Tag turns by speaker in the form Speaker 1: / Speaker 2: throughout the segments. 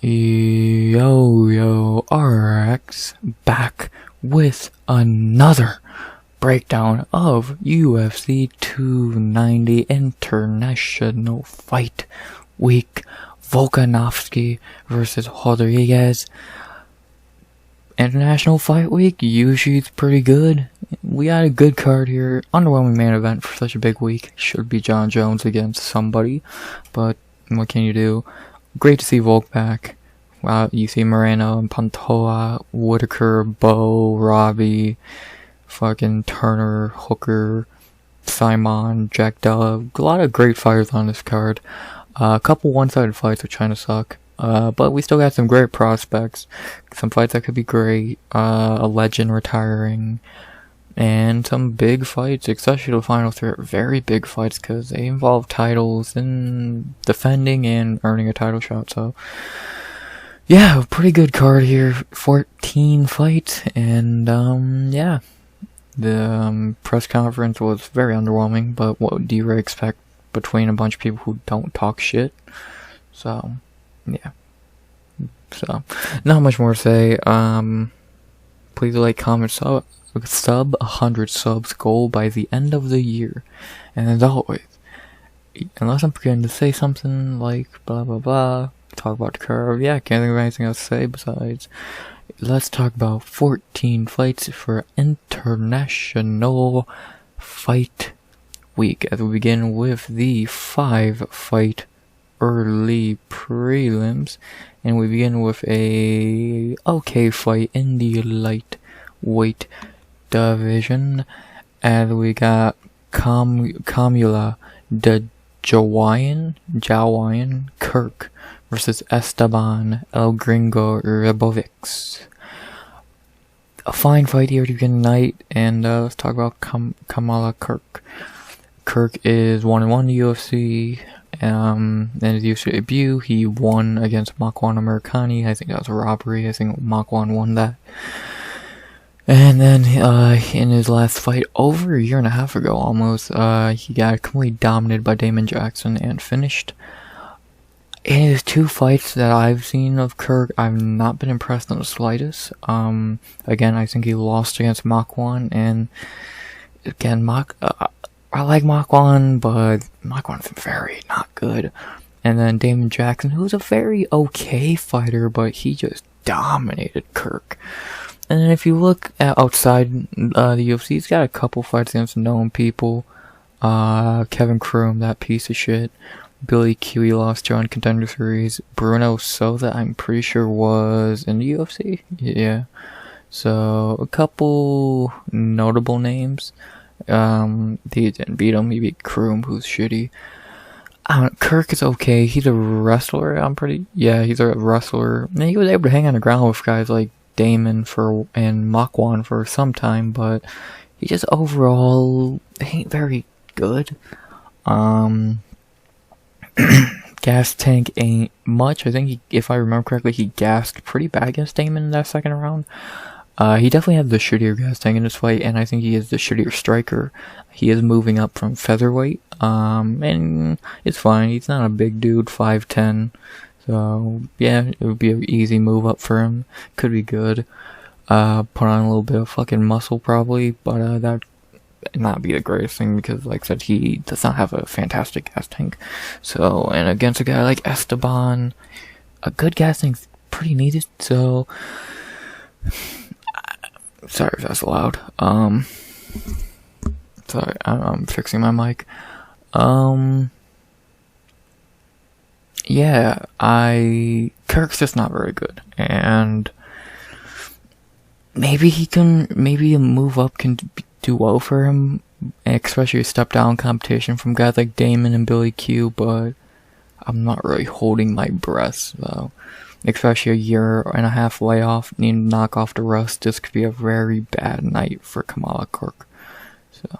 Speaker 1: Yo RX back with another breakdown of UFC 290 International Fight Week. Volkanovski versus Rodriguez. International Fight Week usually it's pretty good. We had a good card here. Underwhelming main event for such a big week. Should be John Jones against somebody, but what can you do? Great to see Volk back. Wow, you see Moreno and Pantoja, Whitaker, Bo, Robbie, fucking Turner, Hooker, Saaiman, Jack Della. A lot of great fighters on this card. A couple one-sided fights which kinda suck. But we still got some great prospects. Some fights that could be great. A legend retiring. And some big fights, especially the final three are very big fights because they involve titles and defending and earning a title shot. So, yeah, a pretty good card here. 14 fights. And, yeah. The press conference was very underwhelming. But what do you really expect between a bunch of people who don't talk shit? So, yeah. So, not much more to say. Please like, comment, sub 100 subs goal by the end of the year. And as always, unless I'm forgetting to say something like blah blah blah, talk about the curve, yeah, can't think of anything else to say besides let's talk about 14 fights for International Fight Week as we begin with the 5-fight early prelims, and we begin with a okay fight in the lightweight division, as we got Kamuela the Jauregui Kirk versus Esteban El Gringo Ribovics. A fine fight here to begin the night, and let's talk about Kamuela Kirk. Kirk is 1-1 in the UFC. In his UFC debut, he won against Makwan Americani. I think that was a robbery. I think Makwan won that. And then, in his last fight, over a year and a half ago almost, he got completely dominated by Damon Jackson and finished. In his two fights that I've seen of Kirk, I've not been impressed in the slightest. Again, I think he lost against Makwan, and again, I like Makwan, but Makwan's very not good. And then Damon Jackson, who's a very okay fighter, but he just dominated Kirk. And then if you look at outside the UFC, he's got a couple fights against known people. Kevin Kroom, that piece of shit. Billy Q, he lost to on Contender Series. Bruno Souza, I'm pretty sure was in the UFC. Yeah. So, a couple notable names. He didn't beat him. He beat Kroom, who's shitty. Kirk is okay. He's a wrestler. He's a wrestler. And he was able to hang on the ground with guys like Damon and Makwan for some time, but he just overall ain't very good. Gas tank ain't much. I think if I remember correctly, he gassed pretty bad against Damon in that second round. He definitely had the shittier gas tank in this fight, and I think he is the shittier striker. He is moving up from featherweight, and it's fine. He's not a big dude, 5'10". So, yeah, it would be an easy move up for him. Could be good. Put on a little bit of fucking muscle, probably, but that would not be the greatest thing, because, like I said, he does not have a fantastic gas tank. So, and against a guy like Esteban, a good gas tank's pretty needed, so sorry if that's loud. Sorry, I'm fixing my mic. Yeah, Kirk's just not very good, and maybe a move up can do well for him, especially a step down competition from guys like Damon and Billy Q, but I'm not really holding my breath, so, especially a year and a half layoff, need to knock off the rust. This could be a very bad night for Kamuela Kirk. So,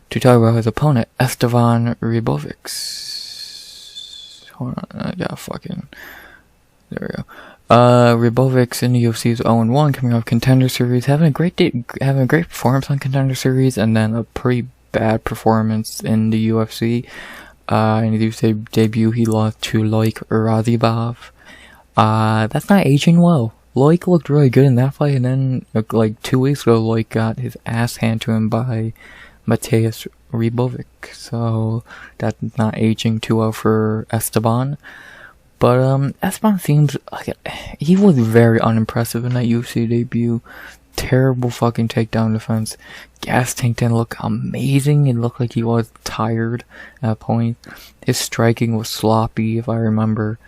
Speaker 1: to talk about his opponent, Esteban Ribovics. Hold on, I got there we go. Ribovics in the UFC is 0-1, coming off Contender Series, having a great performance on Contender Series, and then a pretty bad performance in the UFC. In his debut, he lost to Loic Razibov. That's not aging well. Loic looked really good in that fight, and then, like, 2 weeks ago, Loic got his ass handed to him by Mateusz Ribovics, so that's not aging too well for Esteban. But, Esteban seems like he was very unimpressive in that UFC debut. Terrible fucking takedown defense. Gas tank didn't look amazing. It looked like he was tired at point. His striking was sloppy, if I remember.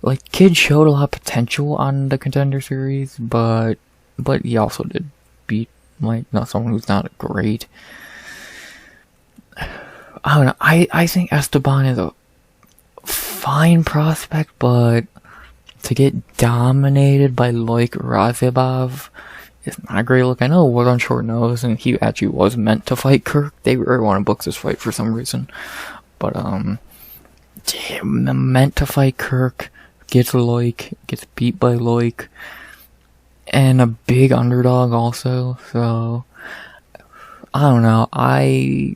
Speaker 1: Like, kid showed a lot of potential on the Contender Series, but he also did beat, like, not someone who's not great. I don't know, I think Esteban is a fine prospect, but to get dominated by Loic Razibov is not a great look. I know it was on short notice, and he actually was meant to fight Kirk. They really want to book this fight for some reason. But, meant to fight Kirk. Gets Loic, gets beat by Loic, and a big underdog also, so, I don't know, I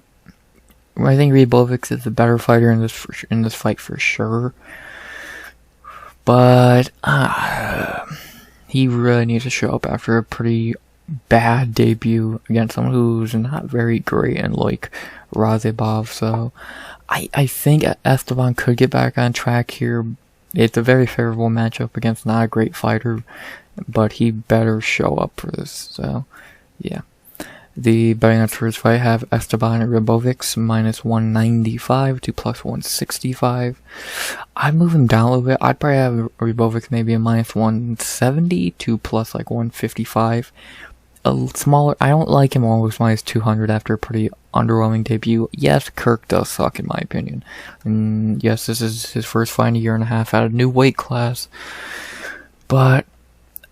Speaker 1: think Ribovics is the better fighter in this fight for sure, but, he really needs to show up after a pretty bad debut against someone who's not very great in Loic Razibov, so, I think Esteban could get back on track here. It's a very favorable matchup against not a great fighter, but he better show up for this, so, yeah. The betting odds for his fight have Esteban and Ribovics minus 195 to plus 165. I'd move him down a little bit. I'd probably have Ribovics maybe a minus 170 to plus like 155. A smaller, I don't like him almost minus 200 after a pretty underwhelming debut. Yes, Kirk does suck in my opinion. And yes, this is his first fight in a year and a half at a new weight class. But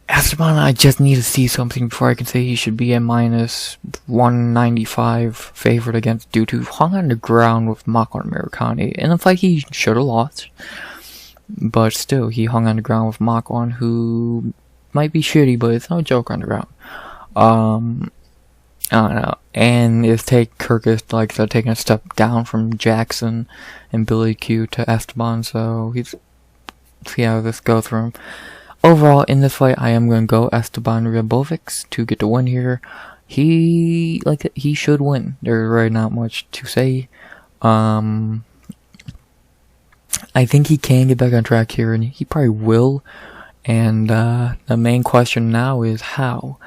Speaker 1: Esteban, I just need to see something before I can say he should be a minus 195 favorite against due to hung on the ground with Makwan Americani. In a fight he should have lost. But still, he hung on the ground with Makwan, who might be shitty, but it's no joke on the ground. I don't know, and Kirk is, like I said, taking a step down from Jackson and Billy Q to Esteban, so see how this goes for him. Overall, in this fight, I am going to go Esteban Ribovics to get the win here. He should win. There's really not much to say. I think he can get back on track here, and he probably will, and the main question now is how.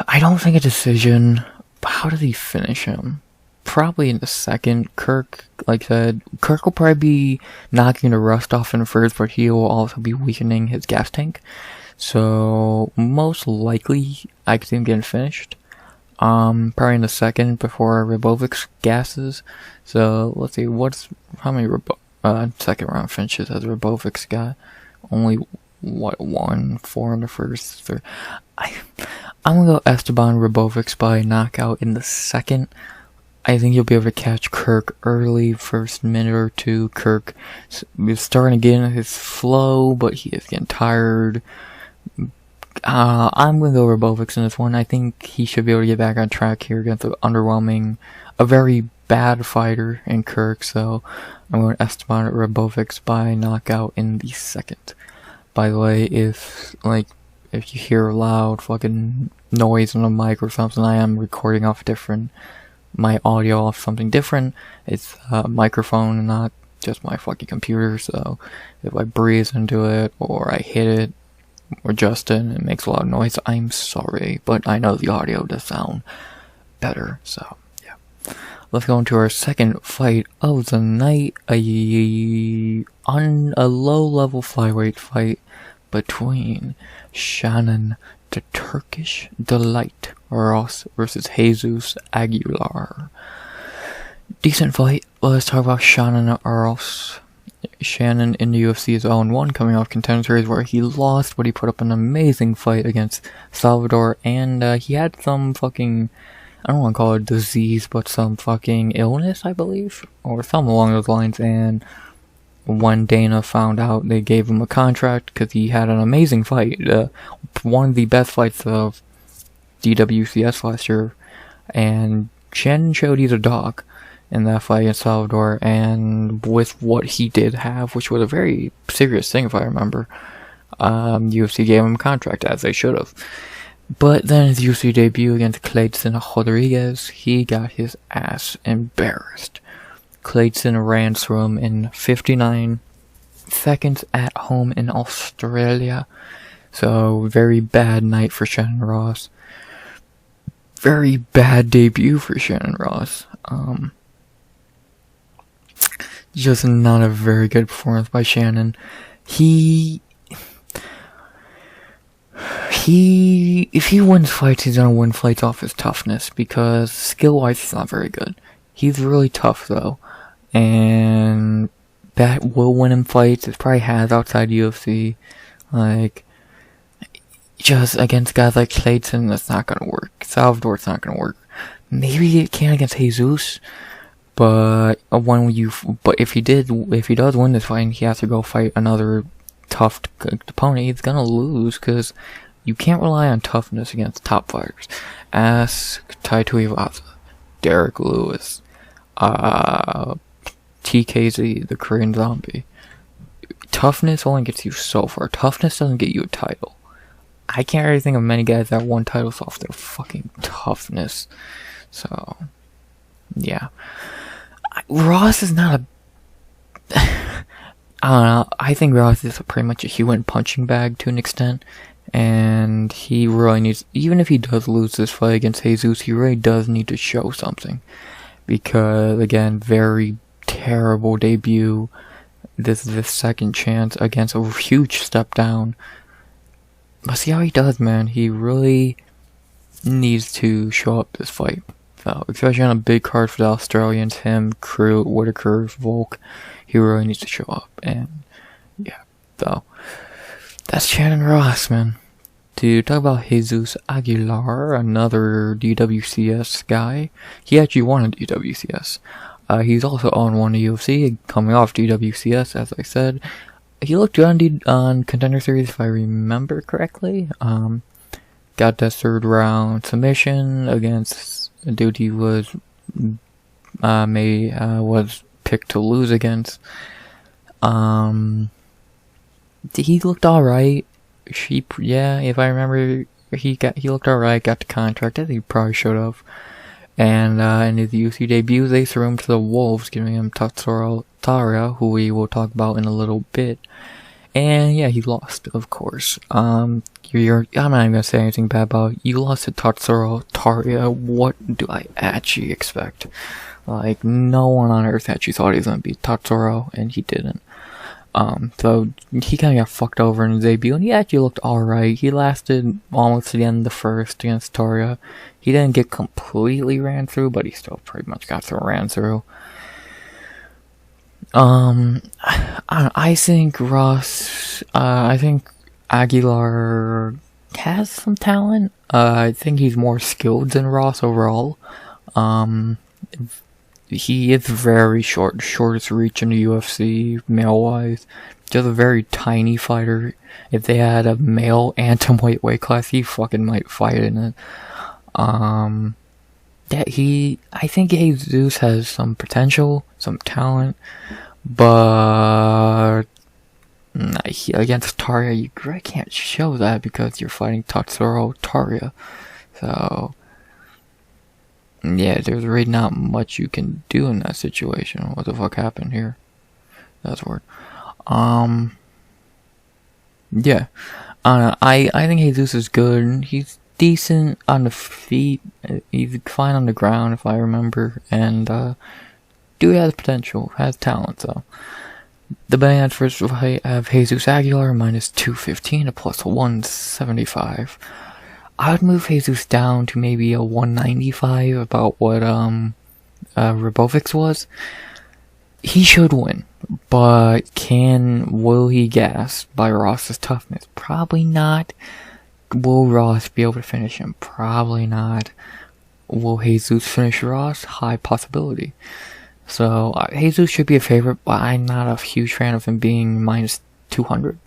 Speaker 1: I don't think a decision, but how does he finish him? Probably in the second. Kirk, like I said, Kirk will probably be knocking the rust off in the first, but he will also be weakening his gas tank. So, most likely, I could see him getting finished. Probably in the second before Ribovics gasses. So, let's see, how many second round finishes has Ribovics got? Only, 4 in the first? I'm gonna go Esteban Ribovics by knockout in the second. I think you'll be able to catch Kirk early, first minute or two. Kirk is starting to get in his flow, but he is getting tired. I'm gonna go Ribovics in this one. I think he should be able to get back on track here against a very bad fighter in Kirk, so I'm going Esteban Ribovics by knockout in the second. By the way, if you hear loud fucking noise on the mic or something, I am recording off my audio off something different. It's a microphone and not just my fucking computer, so if I breathe into it or I hit it or Justin, it makes a lot of noise. I'm sorry, but I know the audio does sound better, so yeah. Let's go into our second fight of the night, a low-level flyweight fight between Shannon, the Turkish Delight, versus Jesus Aguilar. Decent fight. Let's talk about Shannon Aros. Shannon in the UFC is 0-1, coming off Contender Series where he lost, but he put up an amazing fight against Salvador, and he had some fucking, I don't want to call it disease, but some fucking illness, I believe, or something along those lines, and when Dana found out, they gave him a contract because he had an amazing fight, one of the best fights of DWCS last year, and Shannon showed he's a dog. in that fight against Salvador, and with what he did have, which was a very serious thing if I remember, UFC gave him a contract, as they should have. But then his UFC debut against Clayton Rodriguez, he got his ass embarrassed. Clayton ran through him in 59 seconds at home in Australia. So, very bad night for Shannon Ross. Very bad debut for Shannon Ross. Just not a very good performance by Shannon. If he wins fights, he's gonna win fights off his toughness, because skill-wise, he's not very good. He's really tough, though, and that will win him fights. It probably has outside UFC. Like, just against guys like Clayton, that's not gonna work. Salvador, it's not gonna work. Maybe it can against Jesus, but if he does win this fight, and he has to go fight another tough opponent, he's gonna lose, because you can't rely on toughness against top fighters. Ask Tai Tuivasa, Derek Lewis, TKZ, the Korean Zombie. Toughness only gets you so far. Toughness doesn't get you a title. I can't really think of many guys that won titles off their fucking toughness. So, yeah. Ross is not a... I don't know. I think Ross is pretty much a human punching bag to an extent. And he really needs... Even if he does lose this fight against Jesus, he really does need to show something. Because, again, very terrible debut. This is his second chance against a huge step down. But see how he does, man. He really needs to show up this fight. So, especially on a big card for the Australians, him, Crute, Whitaker, Volk. He really needs to show up. And, yeah. So, that's Shannon Ross, man. To talk about Jesus Aguilar, another DWCS guy. He actually won a DWCS. He's also on one UFC, coming off DWCS, as I said. He looked good on Contender Series, if I remember correctly. Got that third round submission against a dude he was picked to lose against. He looked alright. If I remember, he looked alright, got the contract. I think he probably should have. And in his UFC debut, they threw him to the Wolves, giving him Tatsuro Taira, who we will talk about in a little bit. And yeah, he lost, of course. I'm not even gonna say anything bad about it. You lost to Tatsuro Taira. What do I actually expect? Like, no one on earth actually thought he was gonna beat Tatsuro, and he didn't. So he kind of got fucked over in his debut, and he actually looked alright. He lasted almost to the end of the first against Taira. He didn't get completely ran through, but he still pretty much got ran through. I think Aguilar has some talent. I think he's more skilled than Ross overall. He is very short, shortest reach in the UFC, male-wise. Just a very tiny fighter. If they had a male atomweight weight class, he fucking might fight in it. I think Jesus has some potential, some talent, but against Taira, you really can't show that because you're fighting Tatsuro Taira. So, yeah, there's really not much you can do in that situation. What the fuck happened here? That's weird. Yeah. I think Jesus is good. He's decent on the feet. He's fine on the ground, if I remember. And, dude has potential, has talent, so. The betting odds for this fight have Jesus Aguilar minus 215 to plus 175. I would move Jesus down to maybe a 195, about what Ribovics was. He should win, but will he gas by Ross's toughness? Probably not. Will Ross be able to finish him? Probably not. Will Jesus finish Ross? High possibility. So Jesus should be a favorite, but I'm not a huge fan of him being minus 200.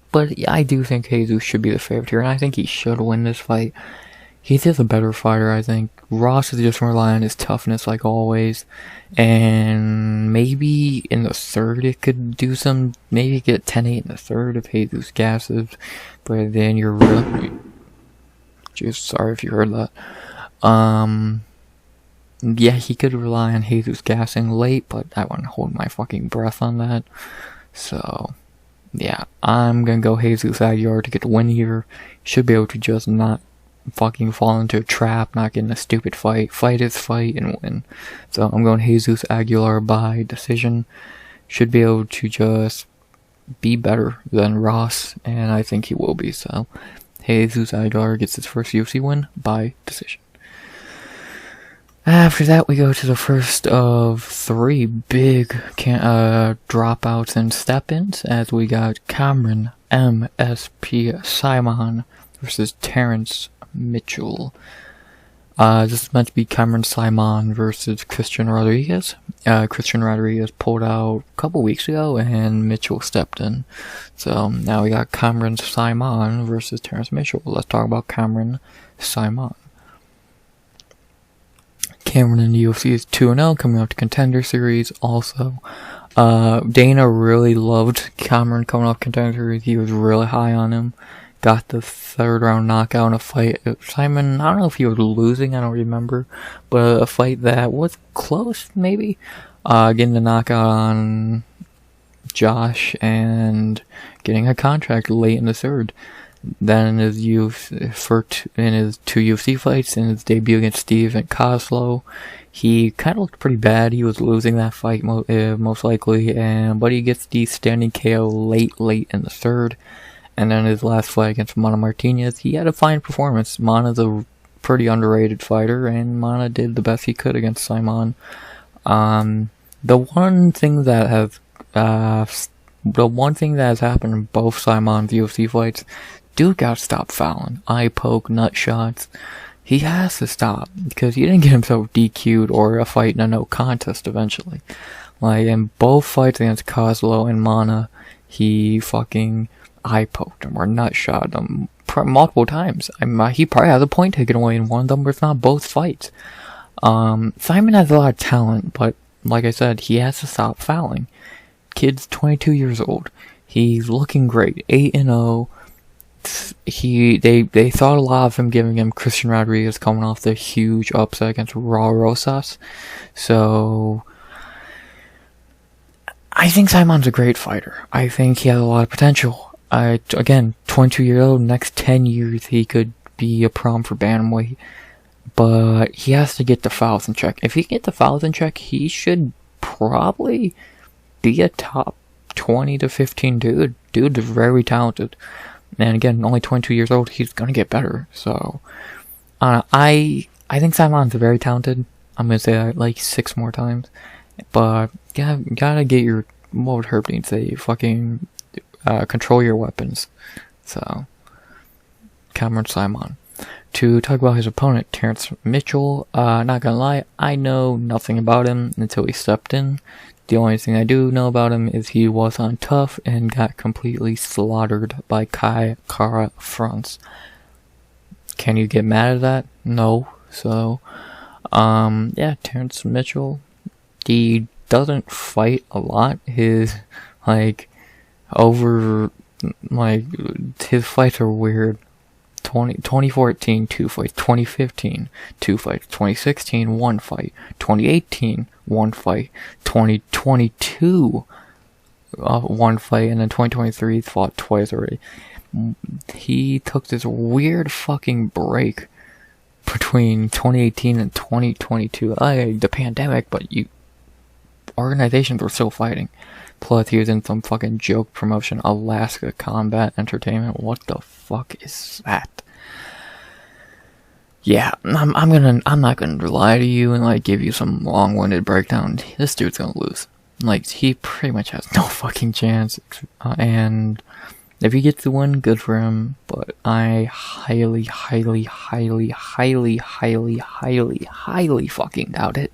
Speaker 1: But yeah, I do think Jesus should be the favorite here, and I think he should win this fight. he's just a better fighter, I think. Ross is just relying on his toughness like always. And maybe in the third it could do some, maybe get 10-8 in the third if Jesus gasses. But then you're really, just sorry if you heard that. Yeah, he could rely on Jesus gassing late, but I wouldn't hold my fucking breath on that. So, yeah, I'm gonna go Jesus Aguilar to get the win here. Should be able to just not fucking fall into a trap, not get in a stupid fight. Fight his fight and win. So I'm going Jesus Aguilar by decision. Should be able to just be better than Ross, and I think he will be. So Jesus Aguilar gets his first UFC win by decision. After that, we go to the first of 3 big dropouts and step-ins, as we got Cameron MSP Saaiman versus Terrence Mitchell. This is meant to be Cameron Saaiman versus Christian Rodriguez. Christian Rodriguez pulled out a couple weeks ago, and Mitchell stepped in. So now we got Cameron Saaiman versus Terrence Mitchell. Let's talk about Cameron Saaiman. Cameron in the UFC is 2-0, coming out to Contender Series. Also, Dana really loved Cameron coming off Contender Series. He was really high on him. Got the 3rd round knockout in a fight. Saaiman, I don't know if he was losing, I don't remember, but a fight that was close, maybe. Getting the knockout on Josh and getting a contract late in the 3rd. Then in his in his 2 UFC fights, in his debut against Steve and Kozlow, he kind of looked pretty bad. He was losing that fight most likely, but he gets the standing KO late in the 3rd. And then his last fight against Mana Martinez, he had a fine performance. Mana's a pretty underrated fighter, and Mana did the best he could against Saaiman. The one thing that has happened in both Saimon's UFC fights, dude got to stop fouling. Eye poke, nut shots. He has to stop, because he didn't get himself DQ'd or a fight in a no contest eventually. Like, in both fights against Kozlow and Mana, he fucking eye poked him or nut shot him multiple times. He probably has a point taken away in one of them, but it's not both fights. Saaiman has a lot of talent, but like I said, he has to stop fouling. Kid's 22 years old. He's looking great. 8-0. They thought a lot of him, giving him Christian Rodriguez coming off the huge upset against Raul Rosas. So I think Saimon's a great fighter. I think he has a lot of potential. Again, 22 years old, next 10 years he could be a prom for bantamweight. But he has to get the fouls in check. If he can get the fouls in check, he should probably be a top 20 to 15 dude. Dude is very talented. And again, only 22 years old, he's gonna get better. So, I think Saimon's very talented. I'm gonna say that like 6 more times. But, yeah, gotta get your, what would Herb Dean say, fucking control your weapons. So, Cameron Saaiman. To talk about his opponent, Terrence Mitchell, not gonna lie, I know nothing about him until he stepped in. The only thing I do know about him is he was on Tough and got completely slaughtered by Kai Kara France. Can you get mad at that? No. So, yeah, Terrence Mitchell, he doesn't fight a lot. His fights are weird. 2014, 2 fights. 2015, 2 fights. 2016, 1 fight. 2018, 1 fight. 2022, 1 fight. And then 2023, he fought twice already. He took this weird fucking break between 2018 and 2022. The pandemic, but organizations were still fighting. Plus, he was in some fucking joke promotion, Alaska Combat Entertainment. What the fuck is that? Yeah, I'm not gonna lie to you and give you some long-winded breakdown. This dude's gonna lose. He pretty much has no fucking chance. And if he gets the win, good for him. But I highly fucking doubt it.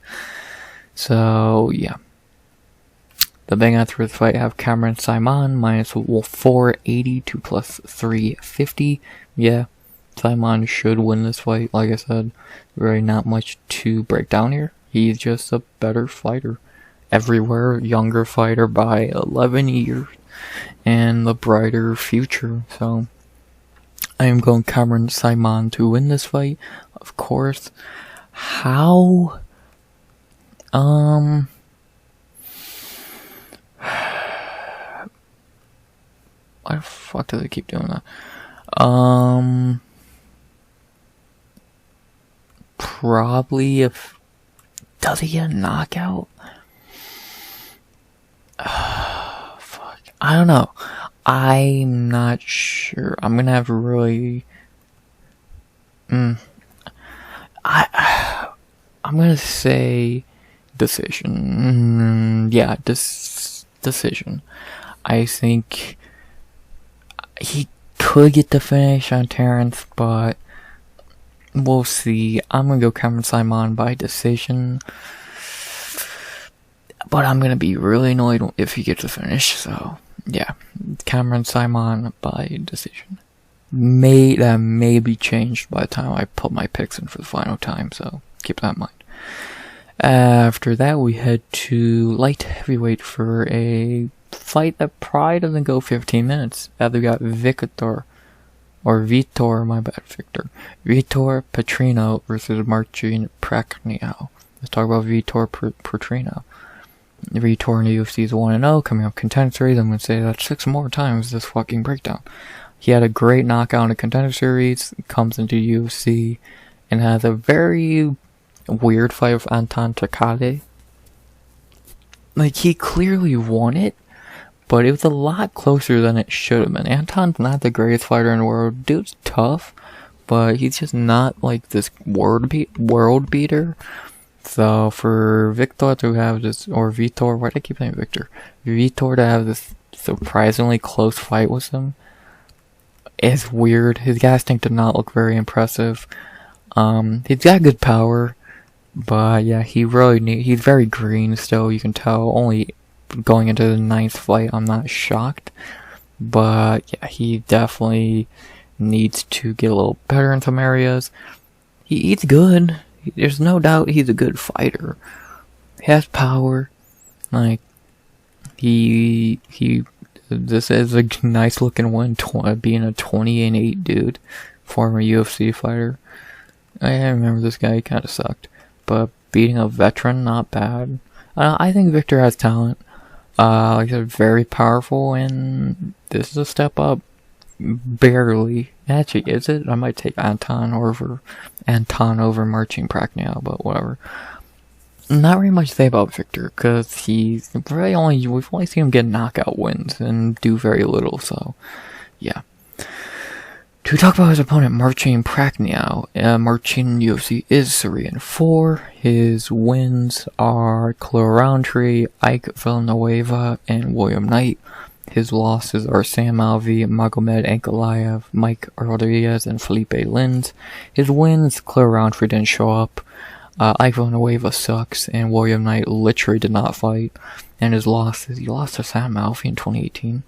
Speaker 1: So yeah. The big answer for the fight have Cameron Saaiman minus 480 to plus 350. Yeah, Saaiman should win this fight. Like I said, really not much to break down here. He's just a better fighter. Everywhere, younger fighter by 11 years. And the brighter future. So, I am going Cameron Saaiman to win this fight. Of course. How? Why the fuck do they keep doing that? Probably if... Does he get a knockout? Fuck. I don't know. I'm not sure. I'm gonna have to really... I'm gonna say... Decision. Yeah, decision. I think... He could get the finish on Terrence, but... We'll see. I'm gonna go Cameron Saaiman by decision. But I'm gonna be really annoyed if he gets the finish, so... Yeah. Cameron Saaiman by decision. That may be changed by the time I put my picks in for the final time, so keep that in mind. After that, we head to light heavyweight for a fight that probably doesn't go 15 minutes. We got Vitor, my bad, Vitor Petrino versus Marcin Prachnio. Let's talk about Vitor Petrino. Vitor in the UFC is 1-0, coming up Contender Series. I'm going to say that 6 more times this fucking breakdown. He had a great knockout in the Contender Series, comes into UFC, and has a very weird fight with Anton Takade. Like, he clearly won it, but it was a lot closer than it should have been. Anton's not the greatest fighter in the world. Dude's tough, but he's just not like this world beater. So for Vitor to have this, or Vitor, why do I keep saying Victor? Vitor to have this surprisingly close fight with him is weird. His casting did not look very impressive. He's got good power, but yeah, he's very green still, you can tell. Only going into the 9th fight, I'm not shocked. But yeah, he definitely needs to get a little better in some areas. He eats good. There's no doubt he's a good fighter. He has power. Like, this is a nice looking win, being a 20-8 dude, former UFC fighter. I remember this guy, he kinda sucked. But beating a veteran, not bad. I think Victor has talent. Like I said, very powerful, and this is a step up. Barely. Actually, is it? I might take Anton over Marcin Prachnio, but whatever. Not really much to say about Victor, because we've only seen him get knockout wins and do very little, so, yeah. To talk about his opponent, Marcin Prachnio, Marcin UFC is 3-4. His wins are Khalil Roundtree, Ike Villanueva, and William Knight. His losses are Sam Alvey, Magomed Ankalaev, Mike Rodriguez, and Felipe Lins. His wins, Khalil Roundtree didn't show up. Ike Villanueva sucks, and William Knight literally did not fight. And his losses, he lost to Sam Alvey in 2018.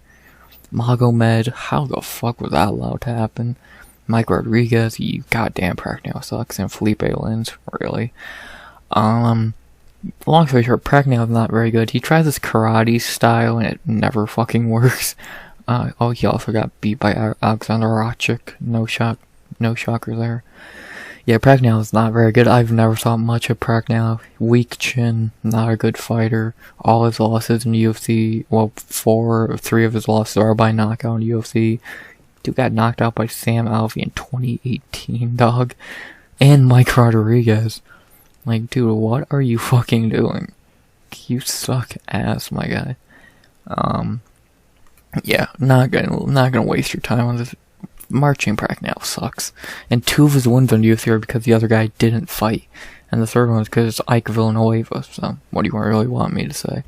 Speaker 1: Magomed, how the fuck was that allowed to happen? Mike Rodriguez, you goddamn Prachnio sucks, and Felipe Lins, really. Long story short, Prachnio is not very good. He tries this karate style and it never fucking works. He also got beat by Alexander Rachik. No shocker there. Yeah, Prachnio is not very good. I've never thought much of Prachnio. Weak chin, not a good fighter. All his losses in the UFC, well, 3 of his losses are by knockout in the UFC. Dude got knocked out by Sam Alvey in 2018, dog. And Mike Rodriguez. Like, dude, what are you fucking doing? You suck ass, my guy. Yeah, not gonna waste your time on this. Marcin Prachnio sucks. And 2 of his wins on UFC are because the other guy didn't fight. And the 3rd one is because it's Ike Villanueva, so what do you really want me to say?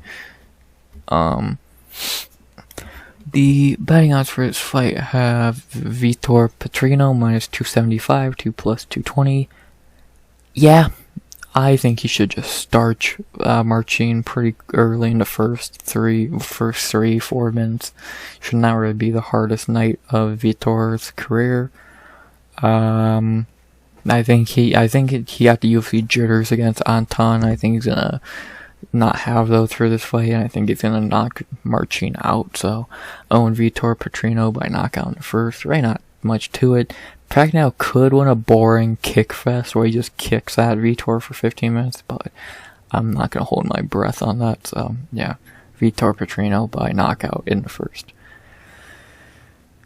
Speaker 1: The betting odds for this fight have Vitor Petrino minus 275, 2 plus 220. Yeah, I think he should just start Marcin pretty early in the first 3-4 minutes. Should not really be the hardest night of Vitor's career. I think he got the UFC jitters against Anton. I think he's gonna not have those for this fight, and I think he's gonna knock Marcin out. So, own Vitor Petrino by knockout in the first. Right, not much to it. Prachnio could win a boring kick fest where he just kicks at Vitor for 15 minutes, but I'm not gonna hold my breath on that. So, yeah, Vitor Petrino by knockout in the first.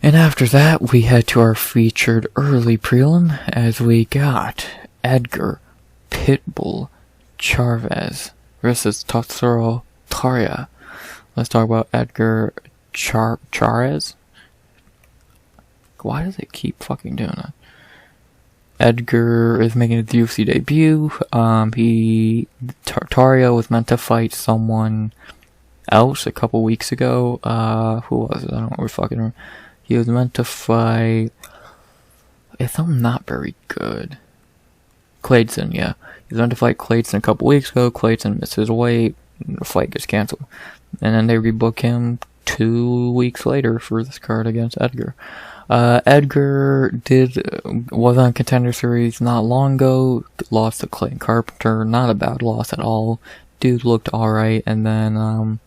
Speaker 1: And after that, we head to our featured early prelim as we got Edgar, Pitbull, Cháirez versus Tatsuro, Taira. Let's talk about Edgar Cháirez. Why does it keep fucking doing that? Edgar is making his UFC debut. Taira was meant to fight someone else a couple weeks ago. Who was it? I don't know. Fucking. He was meant to fight. If I'm not very good, Clayton. Yeah, he was meant to fight Clayton a couple weeks ago. Clayton missed his weight. The fight gets canceled, and then they rebook him 2 weeks later for this card against Edgar. Edgar was on Contender Series not long ago. Lost to Clayton Carpenter. Not a bad loss at all. Dude looked alright, and then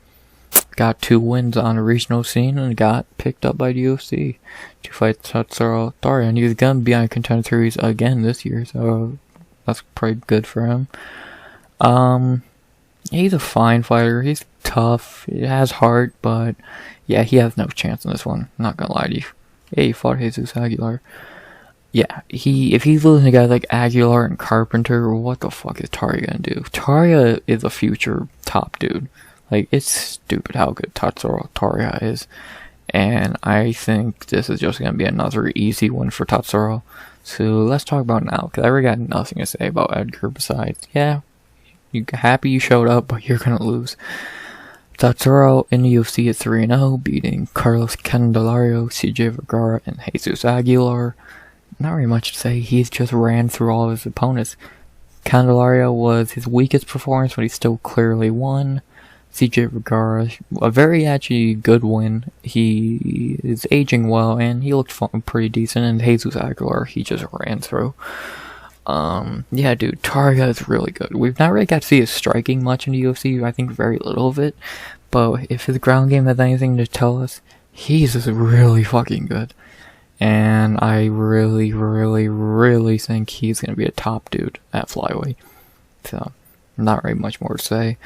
Speaker 1: got 2 wins on the regional scene and got picked up by the UFC to fight Tatsuro Taira, and he was gonna be on Contender Series again this year, so that's pretty good for him. He's a fine fighter. He's tough. He has heart, but yeah, he has no chance in this one. Not gonna lie to you. Yeah, he fought Jesus Aguilar. Yeah, if he's losing to guys like Aguilar and Carpenter, what the fuck is Taira gonna do? Taira is a future top dude. Like, it's stupid how good Tatsuro Taira is. And I think this is just going to be another easy one for Tatsuro. So let's talk about it now, because I really got nothing to say about Edgar besides, yeah, you're happy you showed up, but you're going to lose. Tatsuro in the UFC at 3-0, beating Carlos Candelario, CJ Vergara, and Jesus Aguilar. Not very much to say, he's just ran through all of his opponents. Candelario was his weakest performance, but he still clearly won. CJ Vergara, a very actually good win. He is aging well, and he looked pretty decent. And Jesus Aguilar, he just ran through. Yeah, dude, Taira is really good. We've not really got to see his striking much in the UFC. I think very little of it. But if his ground game has anything to tell us, he's just really fucking good. And I really, really, really think he's going to be a top dude at flyweight. So, not very much more to say.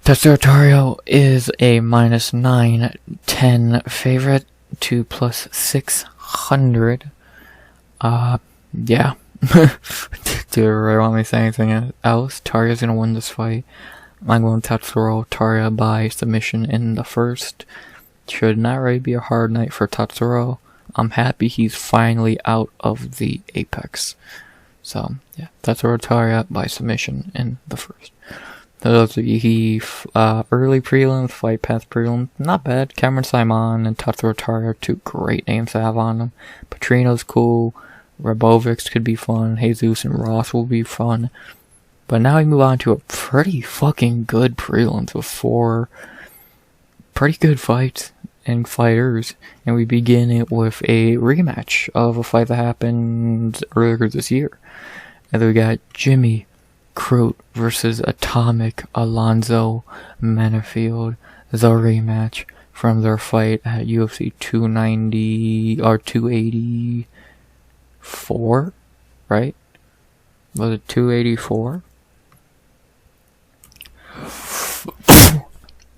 Speaker 1: Tatsuro Taira is a -910 favorite to +600. Yeah. Do you really want me to say anything else? Taira's gonna win this fight. I'm going Tatsuro Taira by submission in the first. Should not really be a hard night for Tatsuro. I'm happy he's finally out of the apex. So, yeah, Tatsuro Taira by submission in the first. Those are the early prelims, fight path prelims, not bad. Saaiman and Tatsuro Taira are 2 great names to have on them. Petrino's cool. Ribovics could be fun. Jesus and Ross will be fun. But now we move on to a pretty fucking good prelims with 4 pretty good fights and fighters. And we begin it with a rematch of a fight that happened earlier this year. And then we got Jimmy Crute versus Atomic Alonzo Menifield, the rematch from their fight at UFC 290 or 284, right? Was it 284?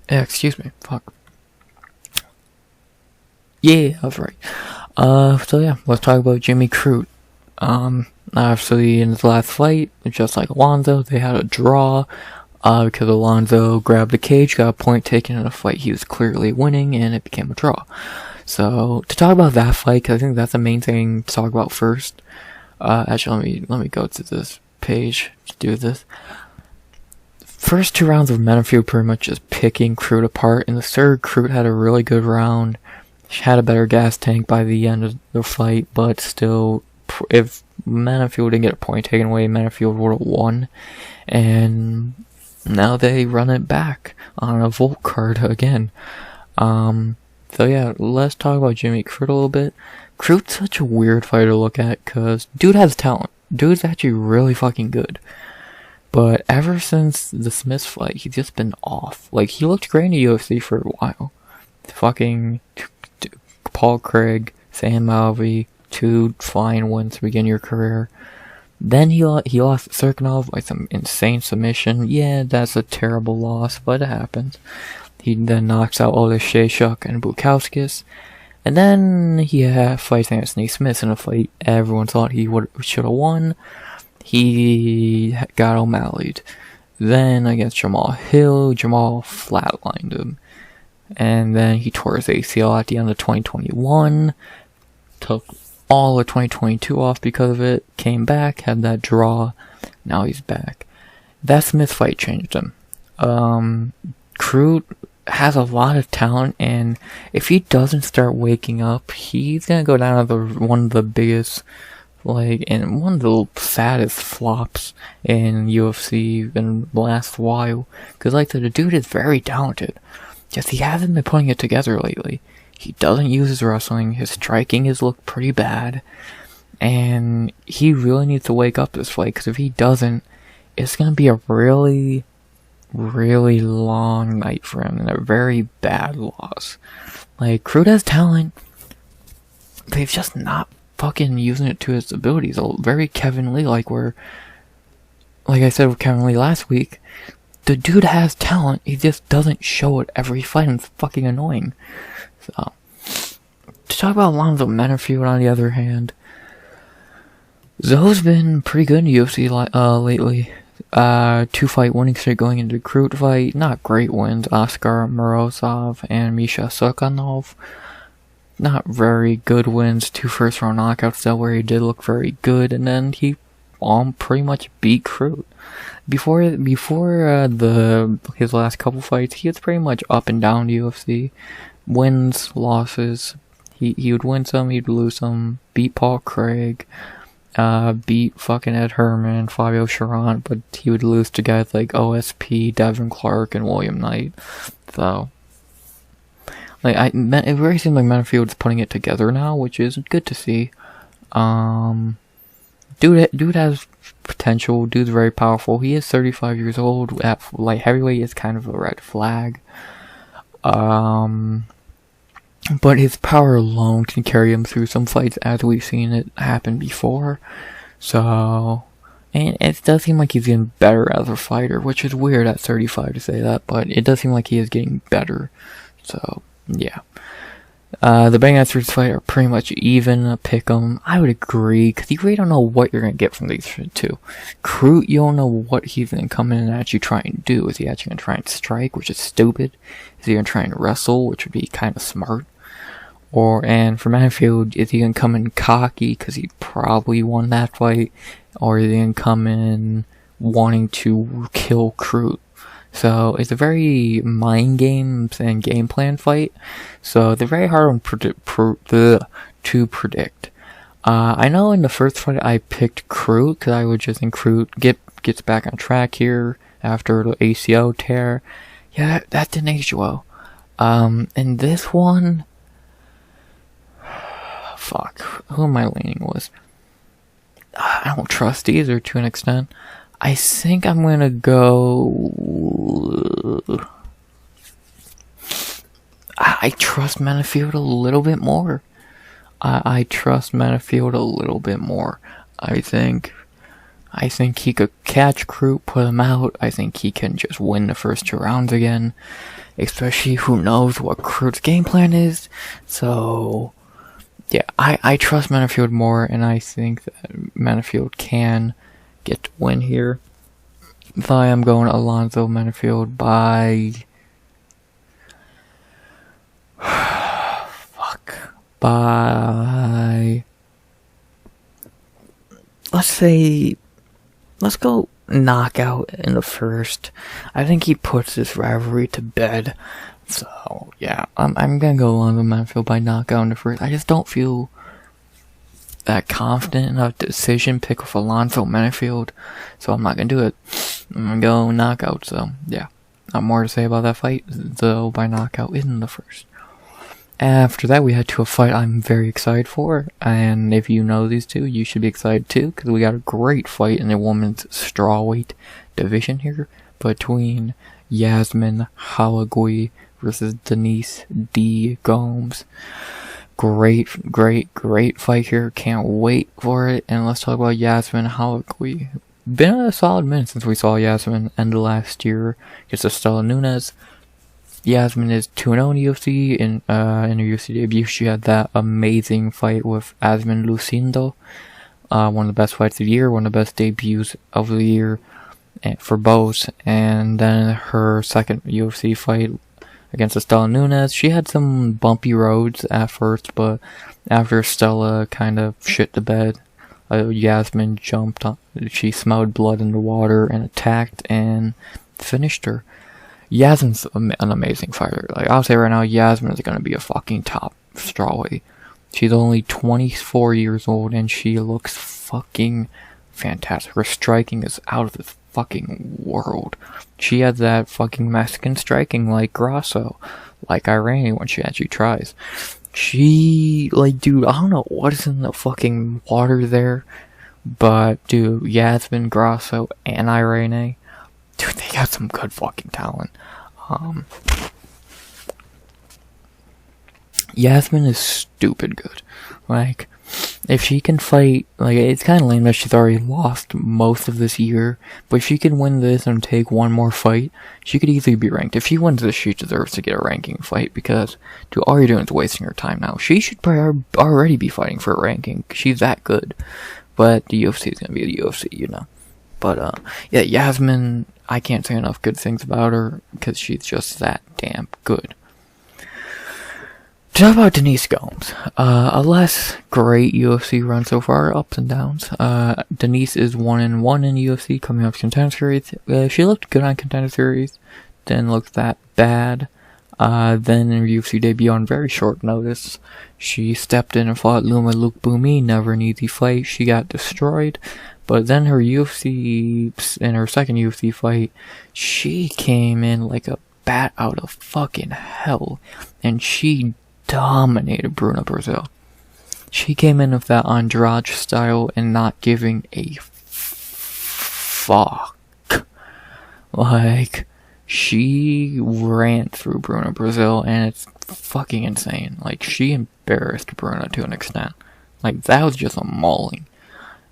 Speaker 1: Yeah, excuse me, fuck. Yeah, I was right. So yeah, let's talk about Jimmy Crute. Obviously, in his last fight, just like Alonzo, they had a draw, because Alonzo grabbed the cage, got a point taken in a fight he was clearly winning, and it became a draw. So, to talk about that fight, because I think that's the main thing to talk about first. Actually, let me go to this page to do this. First 2 rounds of Menifield pretty much just picking Crute apart. In the third, Crute had a really good round. She had a better gas tank by the end of the fight, but still, if Menifield didn't get a point taken away, Menifield would have won. And now they run it back on a Volt card again. So yeah, let's talk about Jimmy Crute a little bit. Crute's such a weird fighter to look at, cause dude has talent. Dude's actually really fucking good. But ever since the Smiths fight, he's just been off. Like, he looked great in the UFC for a while. Fucking Paul Craig, Sam Alvey, 2 fine wins to begin your career. Then he lost Serkinov by some insane submission. Yeah, that's a terrible loss, but it happens. He then knocks out Oleszejczuk and Bukowskis. And then he fights Anthony Smith in a fight everyone thought he should have won. He got O'Malley'd. Then against Jamal Hill, Jamal flatlined him. And then he tore his ACL at the end of 2021. Took all of 2022 off because of it. Came back, had that draw. Now he's back. That Smith fight changed him. Crute has a lot of talent, and if he doesn't start waking up, he's gonna go down as one of the biggest, and one of the saddest flops in UFC in the last while. Because, the dude is very talented, just he hasn't been putting it together lately. He doesn't use his wrestling, his striking has looked pretty bad, and he really needs to wake up this fight, because if he doesn't, it's gonna be a really long night for him and a very bad loss. Crute has talent, but he's just not fucking using it to his abilities. Very Kevin Lee, like I said with Kevin Lee last week, the dude has talent, he just doesn't show it every fight, and it's fucking annoying. So, to talk about Alonzo Menifield, on the other hand, Zoe's been pretty good in the UFC lately. 2-fight winning streak going into the Crute fight. Not great wins. Oscar Morozov and Misha Sukhanov. Not very good wins. 2 first-round knockouts though, where he did look very good, and then he pretty much beat Crute. Before his last couple fights, he was pretty much up and down the UFC. Wins, losses. He would win some, he'd lose some. Beat Paul Craig. Beat fucking Ed Herman, Fabio Sharon, but he would lose to guys like OSP, Devin Clark, and William Knight. So, it very seems like Menifield's putting it together now, which is good to see. Dude has potential. Dude's very powerful. He is 35 years old. At heavyweight is kind of a red flag. But his power alone can carry him through some fights, as we've seen it happen before. So, and it does seem like he's getting better as a fighter, which is weird at 35 to say that, but it does seem like he is getting better. So, yeah. The Bang Answers fight are pretty much even, a pick'em. I would agree, because you really don't know what you're going to get from these two. Crute, you don't know what he's going to come in and actually try and do. Is he actually going to try and strike, which is stupid? Is he going to try and wrestle, which would be kind of smart? And for Menifield, is he going to come in cocky, because he probably won that fight? Or is he going to come in wanting to kill Crute? So, it's a very mind games and game plan fight. So, they're very hard to predict. I know in the first fight I picked Crute, because I would just think Crute gets back on track here after the ACO tear. Yeah, that didn't age well. In this one, fuck, who am I leaning with? I don't trust either to an extent. I think I'm gonna go. I trust Menifield a little bit more. I trust Menifield a little bit more. I think he could catch Crute, put him out. I think he can just win the first 2 rounds again. Especially, who knows what Crute's game plan is. So, yeah, I trust Menifield more, and I think that Menifield can get to win here. So I am going Alonzo Menifield by let's go knockout in the first. I think he puts this rivalry to bed. So yeah, I'm gonna go Alonzo Menifield by knockout in the first. I just don't feel that confident in a decision pick with Alonzo Menifield, so I'm not gonna do it. I'm gonna go knockout. So yeah, not more to say about that fight. Though by knockout in the first. After that, we had to a fight I'm very excited for, and if you know these two, you should be excited too, because we got a great fight in the women's strawweight division here between Yazmin Jauregui versus Denise D. Gomes. Great fight here. Can't wait for it. And let's talk about Yazmin Jauregui. Been a solid minute since we saw Yazmin end of last year against Estella Nunes. Yazmin is 2-0 in UFC. In her UFC debut, she had that amazing fight with Yazmin Lucindo. One of the best fights of the year, one of the best debuts of the year for both. And then her second UFC fight against Estella Nunes, she had some bumpy roads at first, but after Stella kind of shit the bed, Yazmin jumped on. She smelled blood in the water and attacked and finished her. Yazmin's an amazing fighter. Like, I'll say right now, Yazmin is going to be a fucking top strawweight. She's only 24 years old and she looks fucking fantastic. Her striking is out of this fucking world. She has that fucking Mexican striking like Grasso, like Irene when she actually tries. She, like, dude, I don't know what is in the fucking water there, but dude, Yazmin, Grasso, and Irene, dude, they got some good fucking talent. Yazmin is stupid good. Like, if she can fight, like, it's kind of lame that she's already lost most of this year, but if she can win this and take one more fight, she could easily be ranked. If she wins this, she deserves to get a ranking fight, because, dude, all you're doing is wasting her time now. She should probably already be fighting for a ranking, she's that good. But the UFC is gonna be the UFC, you know. But, yeah, Yazmin, I can't say enough good things about her, because she's just that damn good. To talk about Denise Gomes, a less great UFC run so far, ups and downs. Denise is 1-1 in UFC, coming off Contender Series. She looked good on Contender Series, didn't look that bad. Then in her UFC debut on very short notice, she stepped in and fought Luma Lukbumi, never an easy fight. She got destroyed. But then in her second UFC fight, she came in like a bat out of fucking hell, and she dominated Bruna Brazil. She came in with that Andrade style and not giving a fuck. Like, she ran through Bruna Brazil, and it's fucking insane. Like, she embarrassed Bruna to an extent. Like, that was just a mauling.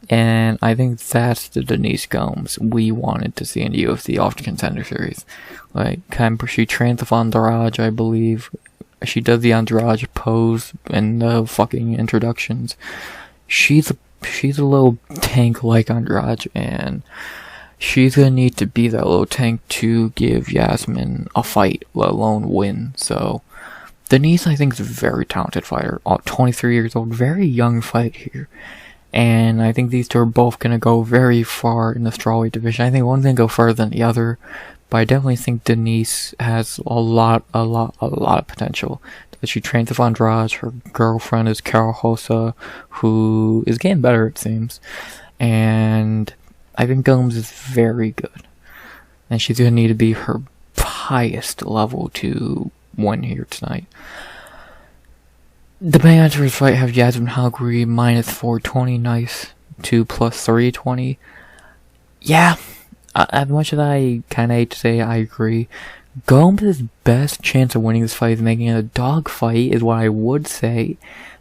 Speaker 1: And I think that's the Denise Gomes we wanted to see in the UFC off the Contender Series. Like, she trains with Andrade, I believe. She does the Andrade pose in the fucking introductions. She's a little tank like Andrade, and she's gonna need to be that little tank to give Yazmin a fight, let alone win. So, Denise, I think, is a very talented fighter. 23 years old, very young fight here. And I think these two are both going to go very far in the strawweight division. I think one's going to go further than the other, but I definitely think Denise has a lot of potential. She trains with Andrade. Her girlfriend is Carol Hosa, who is getting better, it seems. And I think Gomes is very good. And she's going to need to be her highest level to win here tonight. The main answer is fight have Yazmin Jauregui minus 420, nice, to plus 320. Yeah, as much as I kind of hate to say, I agree. Gomes' best chance of winning this fight is making it a dog fight, is what I would say.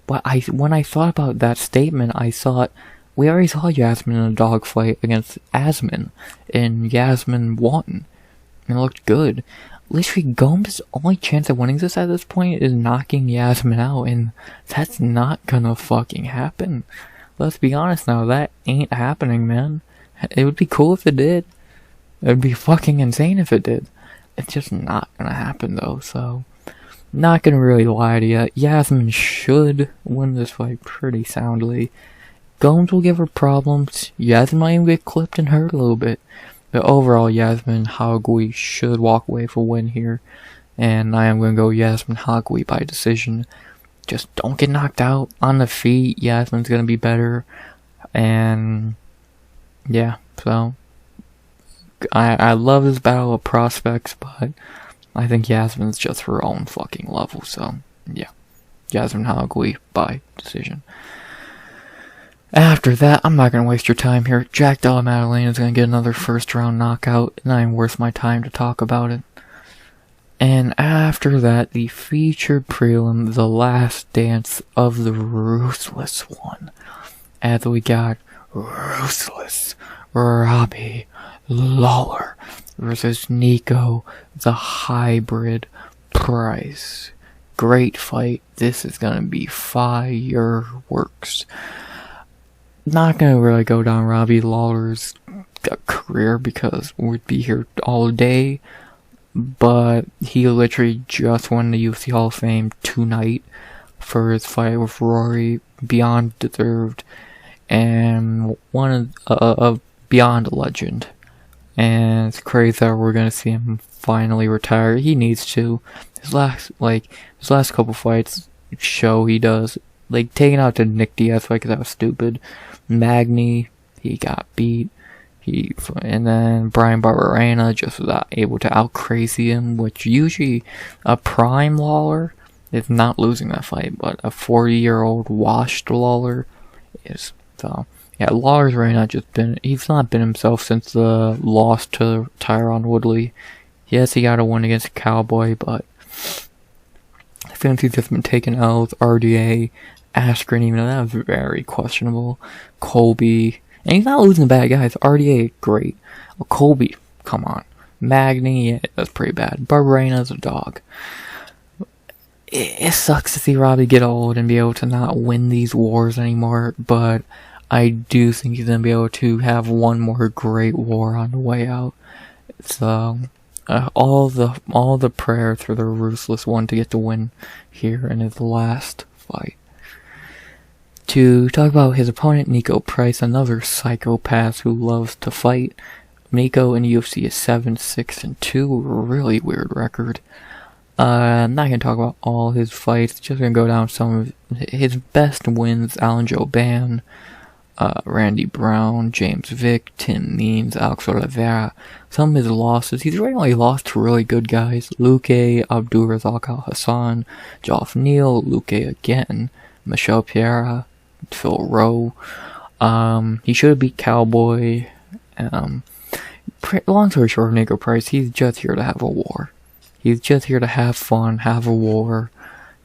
Speaker 1: But when I thought about that statement, I thought, we already saw Yazmin in a dog fight against Yazmin, and Yazmin won, and it looked good. Literally, Gomes' only chance of winning this at this point is knocking Yazmin out, and that's not gonna fucking happen. Let's be honest now, that ain't happening, man. It would be cool if it did. It would be fucking insane if it did. It's just not gonna happen, though, so... Not gonna really lie to you. Yazmin should win this fight pretty soundly. Gomes will give her problems. Yazmin might even get clipped and hurt a little bit. But overall, Yazmin Jauregui should walk away for a win here. And I am going to go Yazmin Jauregui by decision. Just don't get knocked out on the feet. Yazmin's going to be better. And yeah, so I love this battle of prospects, but I think Yazmin's just her own fucking level. So yeah. Yazmin by decision. After that, I'm not going to waste your time here. Della Maddalena is going to get another first round knockout. It's not even worth my time to talk about it. And after that, the featured prelim, the last dance of the Ruthless one. As we got Ruthless Robbie Lawler versus Niko, the hybrid Price. Great fight. This is going to be fireworks. Not going to really go down Robbie Lawler's career because we'd be here all day. But he literally just won the UFC Hall of Fame tonight for his fight with Rory. Beyond deserved. And one of beyond a legend. And it's crazy that we're going to see him finally retire. He needs to. His last couple fights show he does. Like, taking out the Nick Diaz fight because that was stupid. Magny, he got beat. And then Brian Barberena just was not able to out-crazy him, which usually a prime Lawler is not losing that fight, but a 40-year-old washed Lawler is. So, yeah, Lawler's really not just been, he's not been himself since the loss to Tyron Woodley. Yes, he got a win against Cowboy, but I think he's just been taking L's. RDA, Askren, even though that was very questionable. Colby, and he's not losing to bad guys. RDA, great. Well, Colby, come on. Magny, yeah, that's pretty bad. Barberena's a dog. It sucks to see Robbie get old and be able to not win these wars anymore, but I do think he's going to be able to have one more great war on the way out. So, all the prayer for the Ruthless one to get the win here in his last fight. To talk about his opponent, Niko Price, another psychopath who loves to fight. Niko in the UFC is 7-6-2, really weird record. I'm not going to talk about all his fights, just going to go down some of his best wins. Alonzo Ban, Randy Brown, James Vick, Tim Means, Alex Oliveira. Some of his losses, he's really only lost to really good guys. Luque, Abdulrazak Al-Hassan, Joff Neal, Luque again, Michel Pereira, Phil Rowe. He should have beat Cowboy. Long story short, Niko Price, he's just here to have a war. He's just here to have fun, have a war.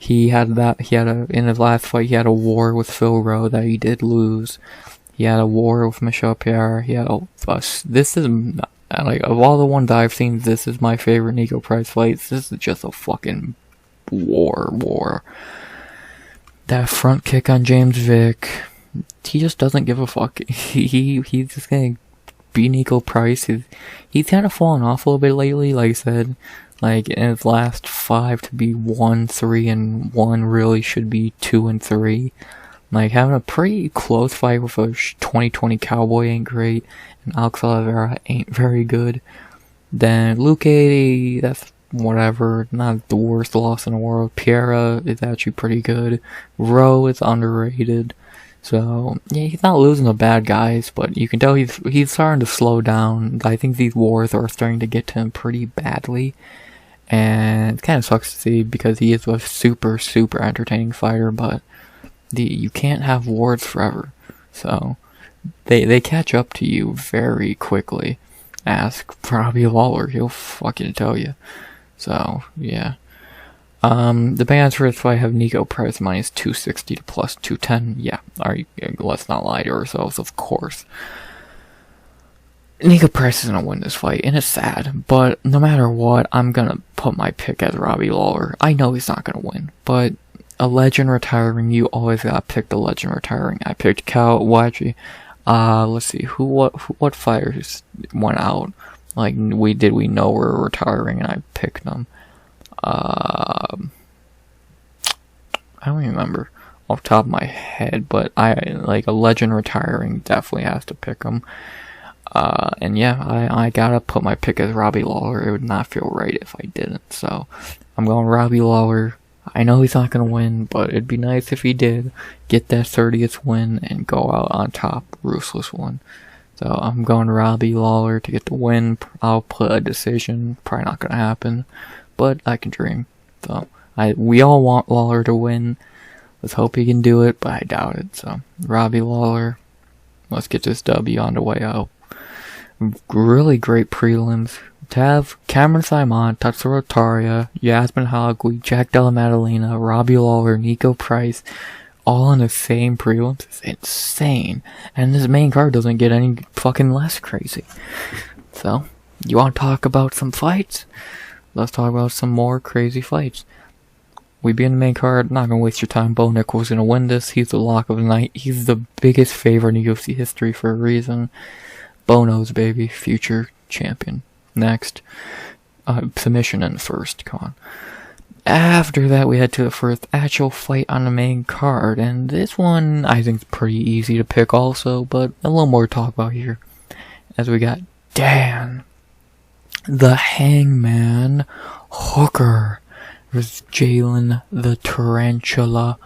Speaker 1: In his last fight, he had a war with Phil Rowe that he did lose. He had a war with Michel Pierre. He had this is, like, of all the ones I've seen, this is my favorite Niko Price fights. This is just a fucking war. That front kick on James Vick, he just doesn't give a fuck. He's just gonna be Niko Price. He's kind of fallen off a little bit lately, like I said. Like, in his last 5 to be 1-3-1 really should be 2-3. Like, having a pretty close fight with a 2020 Cowboy ain't great, and Alex Oliveira ain't very good. Then Luque, that's whatever, not the worst loss in the world. Pereira is actually pretty good. Rowe is underrated. So, yeah, he's not losing to bad guys, but you can tell he's starting to slow down. I think these wars are starting to get to him pretty badly. And it kind of sucks to see because he is a super, super entertaining fighter, but you can't have wars forever. So, they catch up to you very quickly. Ask Robbie Lawler, he'll fucking tell you. So, yeah. The bands for this fight have Niko Price minus 260 to plus 210. Yeah, let's not lie to ourselves, of course. Niko Price is going to win this fight, and it's sad, but no matter what, I'm going to put my pick as Robbie Lawler. I know he's not going to win, but a legend retiring, you always got to pick the legend retiring. I picked Cal, let's see, what fighters went out? Like, we know were retiring, and I picked them. I don't even remember off the top of my head, but a legend retiring definitely has to pick him. And yeah, I gotta put my pick as Robbie Lawler. It would not feel right if I didn't. So, I'm going Robbie Lawler. I know he's not gonna win, but it'd be nice if he did get that 30th win and go out on top, ruthless one. So, I'm going Robbie Lawler to get the win. I'll put a decision. Probably not gonna happen, but I can dream. So, we all want Lawler to win. Let's hope he can do it, but I doubt it. So, Robbie, Lawler, let's get this W on the way out. Really great prelims. To have Cameron Saaiman, Tatsuro, Taira, Yazmin, Jauregui, Della, Maddalena, Robbie, Lawler, Niko, Price, all in the same prelims is insane. And this main card doesn't get any fucking less crazy. So, you want to talk about some fights? Let's talk about some more crazy fights. We be in the main card, not gonna waste your time. Bo Nickal's gonna win this. He's the lock of the night. He's the biggest favorite in UFC history for a reason. Bo knows, baby. Future champion. Next. Submission in the first. Come on. After that, we head to the first actual fight on the main card. And this one, I think, is pretty easy to pick also. But a little more to talk about here. As we got Dan, the Hangman Hooker, versus Jalen the Tarantula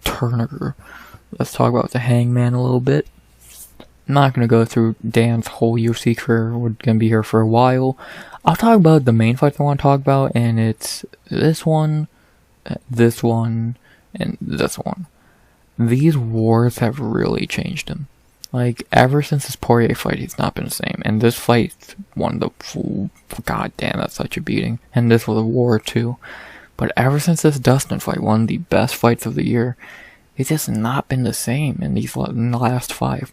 Speaker 1: Turner. Let's talk about the Hangman a little bit. I'm not going to go through Dan's whole UFC career. We're going to be here for a while. I'll talk about the main fights I want to talk about, and it's this one, and this one. These wars have really changed him. Like, ever since his Poirier fight, he's not been the same. And this fight, god damn, that's such a beating. And this was a war too. But ever since this Dustin fight, one of the best fights of the year, it's just not been the same in the last 5.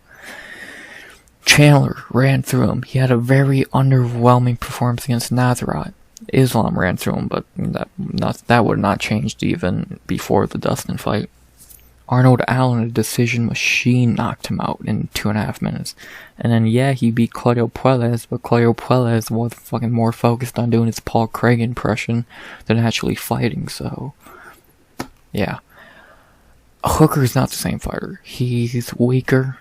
Speaker 1: Chandler ran through him. He had a very underwhelming performance against Nazareth. Islam ran through him, but that would not changed even before the Dustin fight. Arnold Allen, a decision machine, knocked him out in 2.5 minutes. And then, yeah, he beat Claudio Puelles, but Claudio Puelles was fucking more focused on doing his Paul Craig impression than actually fighting, so... yeah. Hooker's not the same fighter. He's weaker.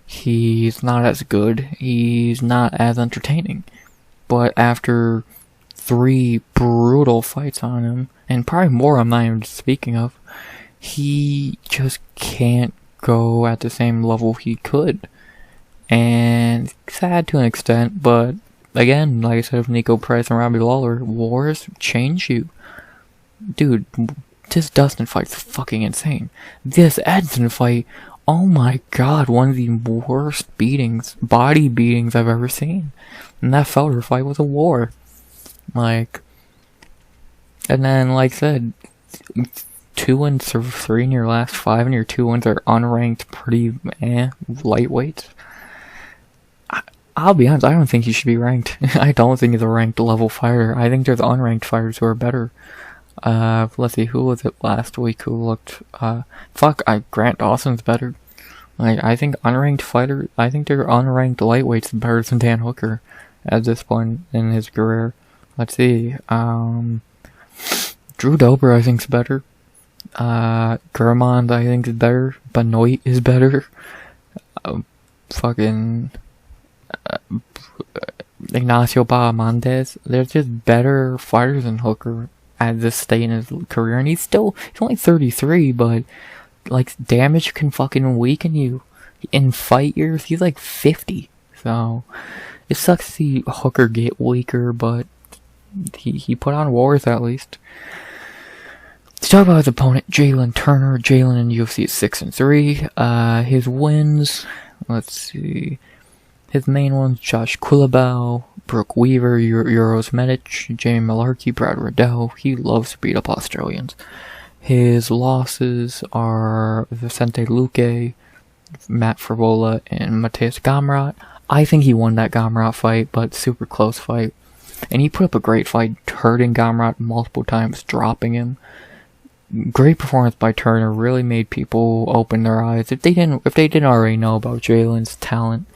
Speaker 1: He's not as good. He's not as entertaining. But after 3 brutal fights on him, and probably more I'm not even speaking of, he just can't go at the same level he could. And sad to an extent, but again, like I said with Niko, Price, and Robbie Lawler, wars change you. Dude, this Dustin fight's fucking insane. This Edson fight, oh my god, one of the worst body beatings I've ever seen. And that Felder fight was a war. Like, and then, like I said, 2 wins or 3 in your last 5, and your 2 wins are unranked, pretty lightweights. I'll be honest, I don't think he should be ranked. I don't think he's a ranked level fighter. I think there's unranked fighters who are better. Let's see, who was it last week who looked, Grant Dawson's better. Like, I think their unranked lightweights better than Dan Hooker at this point in his career. Let's see, Drew Dober I think's better. Gurmand I think is better. Benoit is better. Ignacio Bahamondes. They're just better fighters than Hooker at this stage in his career, and he's only 33, but like, damage can fucking weaken you. In fight years, he's like 50. So it sucks to see Hooker get weaker, but he put on wars at least. To talk about his opponent, Jalen Turner. Jalen in UFC is 6-3. His wins, let's see. His main ones: Josh Kulabau, Brooke Weaver, Euros Medic, Jamie Malarkey, Brad Riddell. He loves to beat up Australians. His losses are Vicente Luque, Matt Favola, and Mateus Gamrot. I think he won that Gamrot fight, but super close fight. And he put up a great fight, hurting Gamrot multiple times, dropping him. Great performance by Turner, really made people open their eyes. If they didn't already know about Jalen's talent,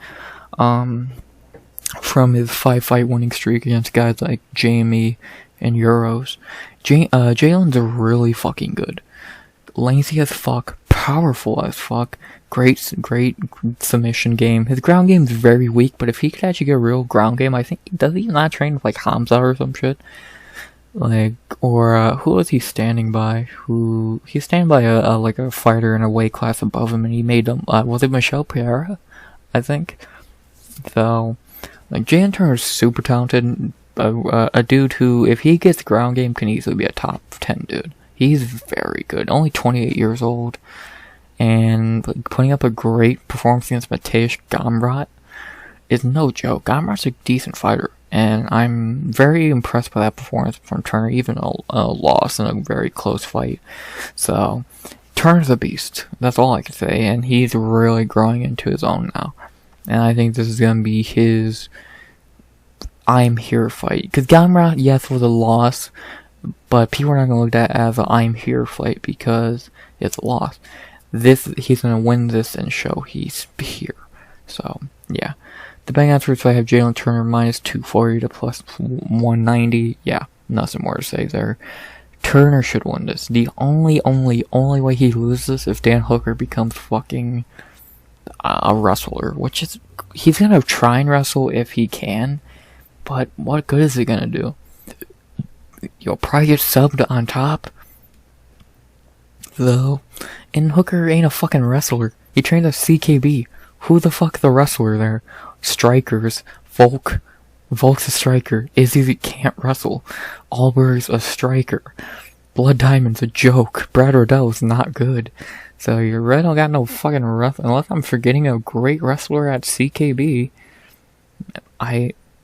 Speaker 1: from his 5-fight winning streak against guys like Jamie and Euros. Jalen's really fucking good. Lengthy as fuck, powerful as fuck, great submission game. His ground game is very weak, but if he could actually get a real ground game, I think, does he not train with like Hamza or some shit? Like, or who was he standing by? He's standing by a fighter in a weight class above him, and he made him, was it Michelle Pereira? I think. So, like, Jalen Turner's super talented, a dude who, if he gets the ground game, can easily be a top 10 dude. He's very good. Only 28 years old. And putting up a great performance against Mateusz Gamrot is no joke. Gamrot's a decent fighter. And I'm very impressed by that performance from Turner, even a loss in a very close fight. So, Turner's a beast. That's all I can say. And he's really growing into his own now. And I think this is going to be his I'm here fight. Because Gamrot, yes, was a loss. But people are not going to look at that as an I'm here fight because it's a loss. He's going to win this and show he's here. So, yeah. The betting odds for this fight have Jalen Turner minus 240 to plus 190. Yeah, nothing more to say there. Turner should win this. The only way he loses if Dan Hooker becomes fucking a wrestler, which is, he's gonna try and wrestle if he can, but what good is he gonna do? You'll probably get subbed on top, though. And Hooker ain't a fucking wrestler. He trains at CKB. Who the fuck the wrestler there? Strikers. Volk's a striker. Izzy can't wrestle. Allberg's a striker. Blood Diamond's a joke. Brad Riddell's not good. So your Red don't got no fucking wrestler. Unless I'm forgetting a great wrestler at CKB.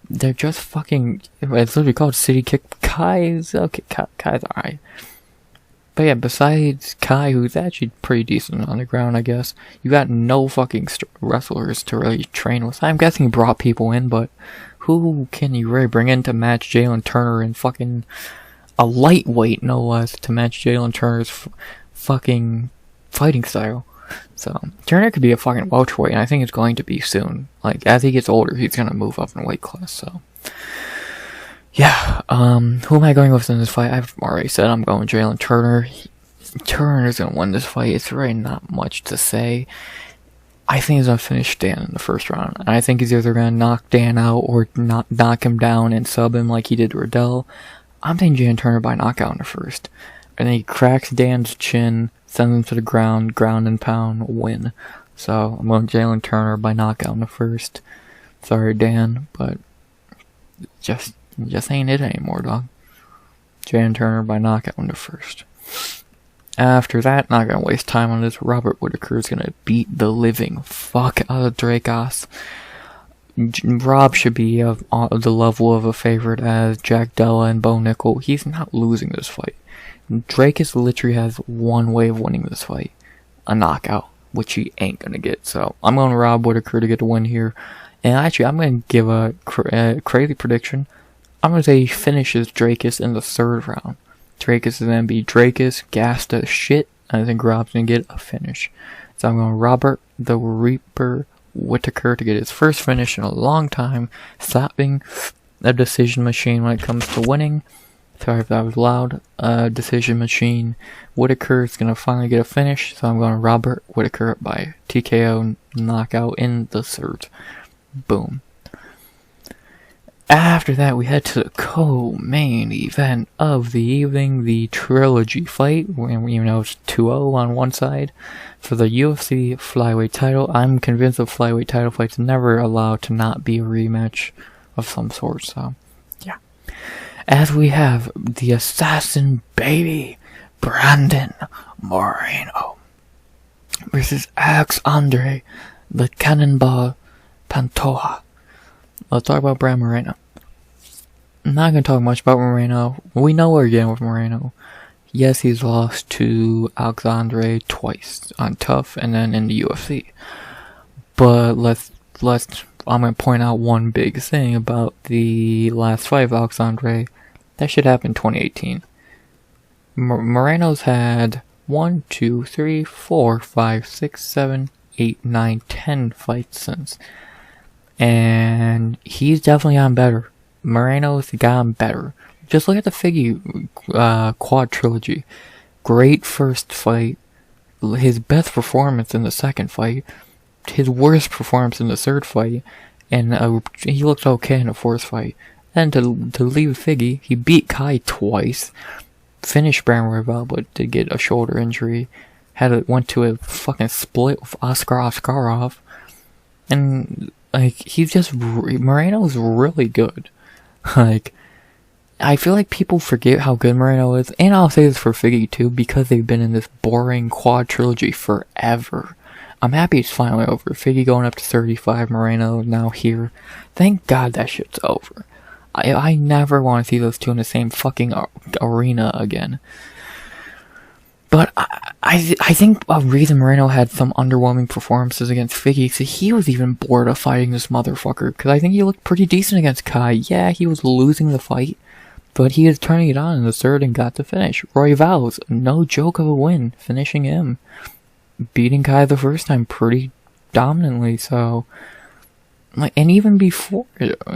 Speaker 1: They're just fucking, it's literally called City Kick. Kai's alright. But yeah, besides Kai, who's actually pretty decent on the ground, I guess, you got no fucking wrestlers to really train with. I'm guessing he brought people in, but who can you really bring in to match Jalen Turner and fucking a lightweight, no less, to match Jalen Turner's fucking fighting style? So, Turner could be a fucking welterweight, and I think it's going to be soon. Like, as he gets older, he's gonna move up in weight class, so. Yeah, who am I going with in this fight? I've already said I'm going Jalen Turner. Turner's gonna win this fight. It's really not much to say. I think he's gonna finish Dan in the first round. And I think he's either gonna knock Dan out or knock him down and sub him like he did to Riddell. I'm thinking Jalen Turner by knockout in the first. And then he cracks Dan's chin, sends him to the ground and pound, win. So, I'm going Jalen Turner by knockout in the first. Sorry, Dan, but just ain't it anymore, dog. Jalen Turner by knockout in the first. After that, not gonna waste time on this. Robert Whittaker is gonna beat the living fuck out of Dracos. Rob should be of the level of a favorite as Jack Della and Bo Nickal. He's not losing this fight. Dracos literally has one way of winning this fight. A knockout, which he ain't gonna get. So, I'm going Rob Whittaker to get the win here. And actually, I'm gonna give a crazy prediction. I'm going to say he finishes Dracos in the third round. Dracos is going to be Dracos, gassed as shit, and I think Rob's going to get a finish. So I'm going Robert the Reaper Whittaker to get his first finish in a long time, stopping a decision machine when it comes to winning. Sorry if that was loud. Decision machine. Whittaker is going to finally get a finish, so I'm going Robert Whittaker by TKO knockout in the third. Boom. After that, we head to the co-main event of the evening, the trilogy fight, even though it's 2-0 on one side, for the UFC flyweight title. I'm convinced the flyweight title fight's never allowed to not be a rematch of some sort, so, yeah. As we have the assassin baby, Brandon Moreno, versus Alexandre, the Cannonball Pantoja. Let's talk about Brandon Moreno. I'm not going to talk much about Moreno. We know what we're getting with Moreno. Yes, he's lost to Alexandre twice on Tough and then in the UFC. But I'm going to point out one big thing about the last fight of Alexandre. That should happen in 2018. Moreno's had 1, 2, 3, 4, 5, 6, 7, 8, 9, 10 fights since. And he's definitely gotten better. Moreno's gotten better. Just look at the Figgy quad trilogy. Great first fight. His best performance in the second fight. His worst performance in the third fight. And he looked okay in the fourth fight. Then to leave Figgy, he beat Kai twice. Finished Brandon Royval, but did get a shoulder injury. Went to a fucking split with Oscar Oskarov. And like, he's just, Moreno's really good. Like, I feel like people forget how good Moreno is, and I'll say this for Figgy too, because they've been in this boring quad trilogy forever. I'm happy it's finally over. Figgy going up to 35, Moreno now here. Thank God that shit's over. I never want to see those two in the same fucking arena again. But I think a reason Moreno had some underwhelming performances against Figgy is that he was even bored of fighting this motherfucker. Because I think he looked pretty decent against Kai. Yeah, he was losing the fight, but he was turning it on in the third and got the finish. Royval's no joke of a win, finishing him. Beating Kai the first time pretty dominantly, so... Like, and even before,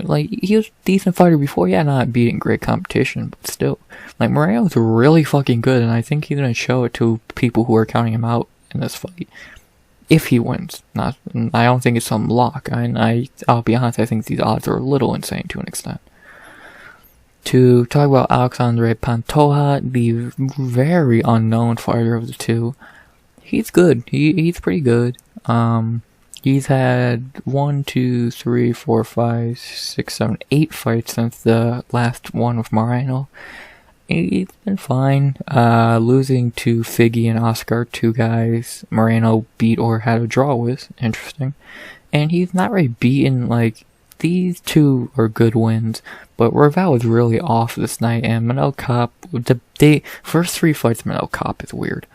Speaker 1: like, he was a decent fighter before, yeah, not beating great competition, but still. Like, Moreno's really fucking good, and I think he's gonna show it to people who are counting him out in this fight. If he wins. I don't think it's some lock. I'll be honest, I think these odds are a little insane to an extent. To talk about Alexandre Pantoja, the very unknown fighter of the two, he's good. He's pretty good. He's had 1, 2, 3, 4, 5, 6, 7, 8 fights since the last one with Moreno. He's been fine. Losing to Figgy and Oscar, two guys Moreno beat or had a draw with. Interesting. And he's not really beaten, like, these two are good wins, but Royval was really off this night, and Manel Kopp, the first 3 fights Manel Kopp is weird.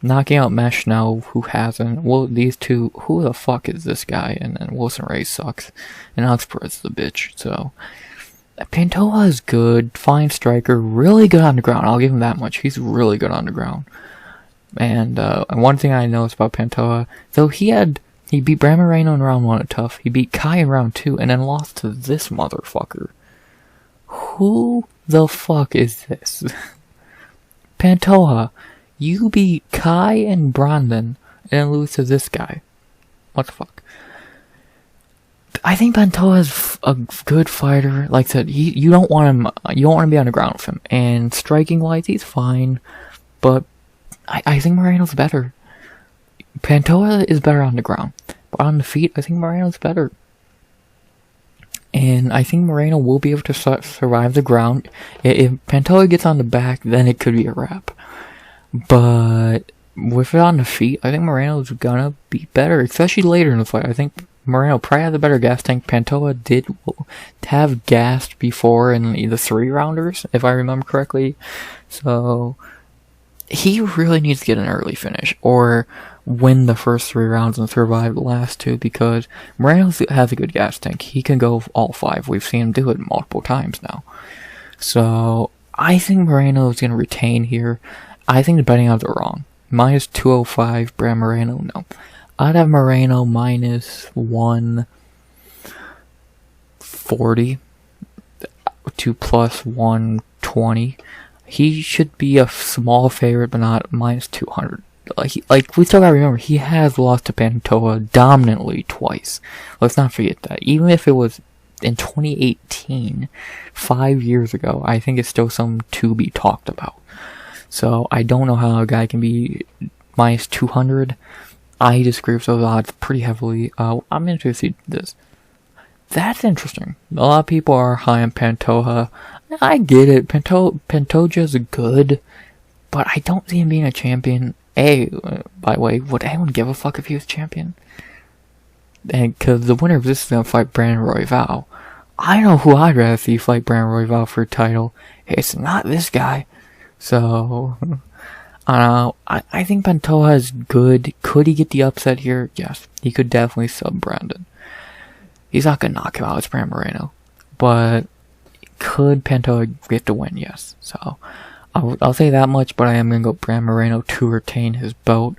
Speaker 1: Knocking out Mesh now, who hasn't? Well, these two, who the fuck is this guy? And then Wilson Ray sucks. And Alex Perez is a bitch, so. Pantoja is good, fine striker, really good on the ground. I'll give him that much. He's really good on the ground. And one thing I noticed about Pantoja, so he beat Bram Moreno in round 1 at Tough. He beat Kai in round 2, and then lost to this motherfucker. Who the fuck is this? Pantoja. You beat Kai and Brandon and lose to this guy. What the fuck? I think Pantoja's a good fighter. Like I said, you don't want him. You don't want to be on the ground with him. And striking wise, he's fine. But I think Moreno's better. Pantoja is better on the ground, but on the feet, I think Moreno's better. And I think Moreno will be able to survive the ground. If Pantoja gets on the back, then it could be a wrap. But with it on the feet, I think Moreno's gonna be better, especially later in the fight. I think Moreno probably had the better gas tank. Pantoja did have gassed before in the 3-rounders, if I remember correctly. So he really needs to get an early finish or win the first 3 rounds and survive the last 2, because Moreno has a good gas tank. He can go all 5. We've seen him do it multiple times now. So I think Moreno is gonna retain here. I think the betting odds are wrong. Minus 205, Bram Moreno, no. I'd have Moreno minus 140 to plus 120. He should be a small favorite, but not minus 200. Like we still gotta remember, he has lost to Pantoja dominantly twice. Let's not forget that. Even if it was in 2018, 5 years ago, I think it's still something to be talked about. So, I don't know how a guy can be minus 200. I disagree with those odds pretty heavily. I'm interested to see this. That's interesting. A lot of people are high on Pantoja. I get it. Pantoja's good, but I don't see him being a champion. By the way, would anyone give a fuck if he was champion? And because the winner of this is going to fight Brandon Royval. I know who I'd rather see fight Brandon Royval for a title. It's not this guy. So, I think Pantoja is good. Could he get the upset here? Yes. He could definitely sub Brandon. He's not going to knock him out as Bram Moreno. But could Pantoja get the win? Yes. So, I'll say that much, but I am going to go Bram Moreno to retain his belt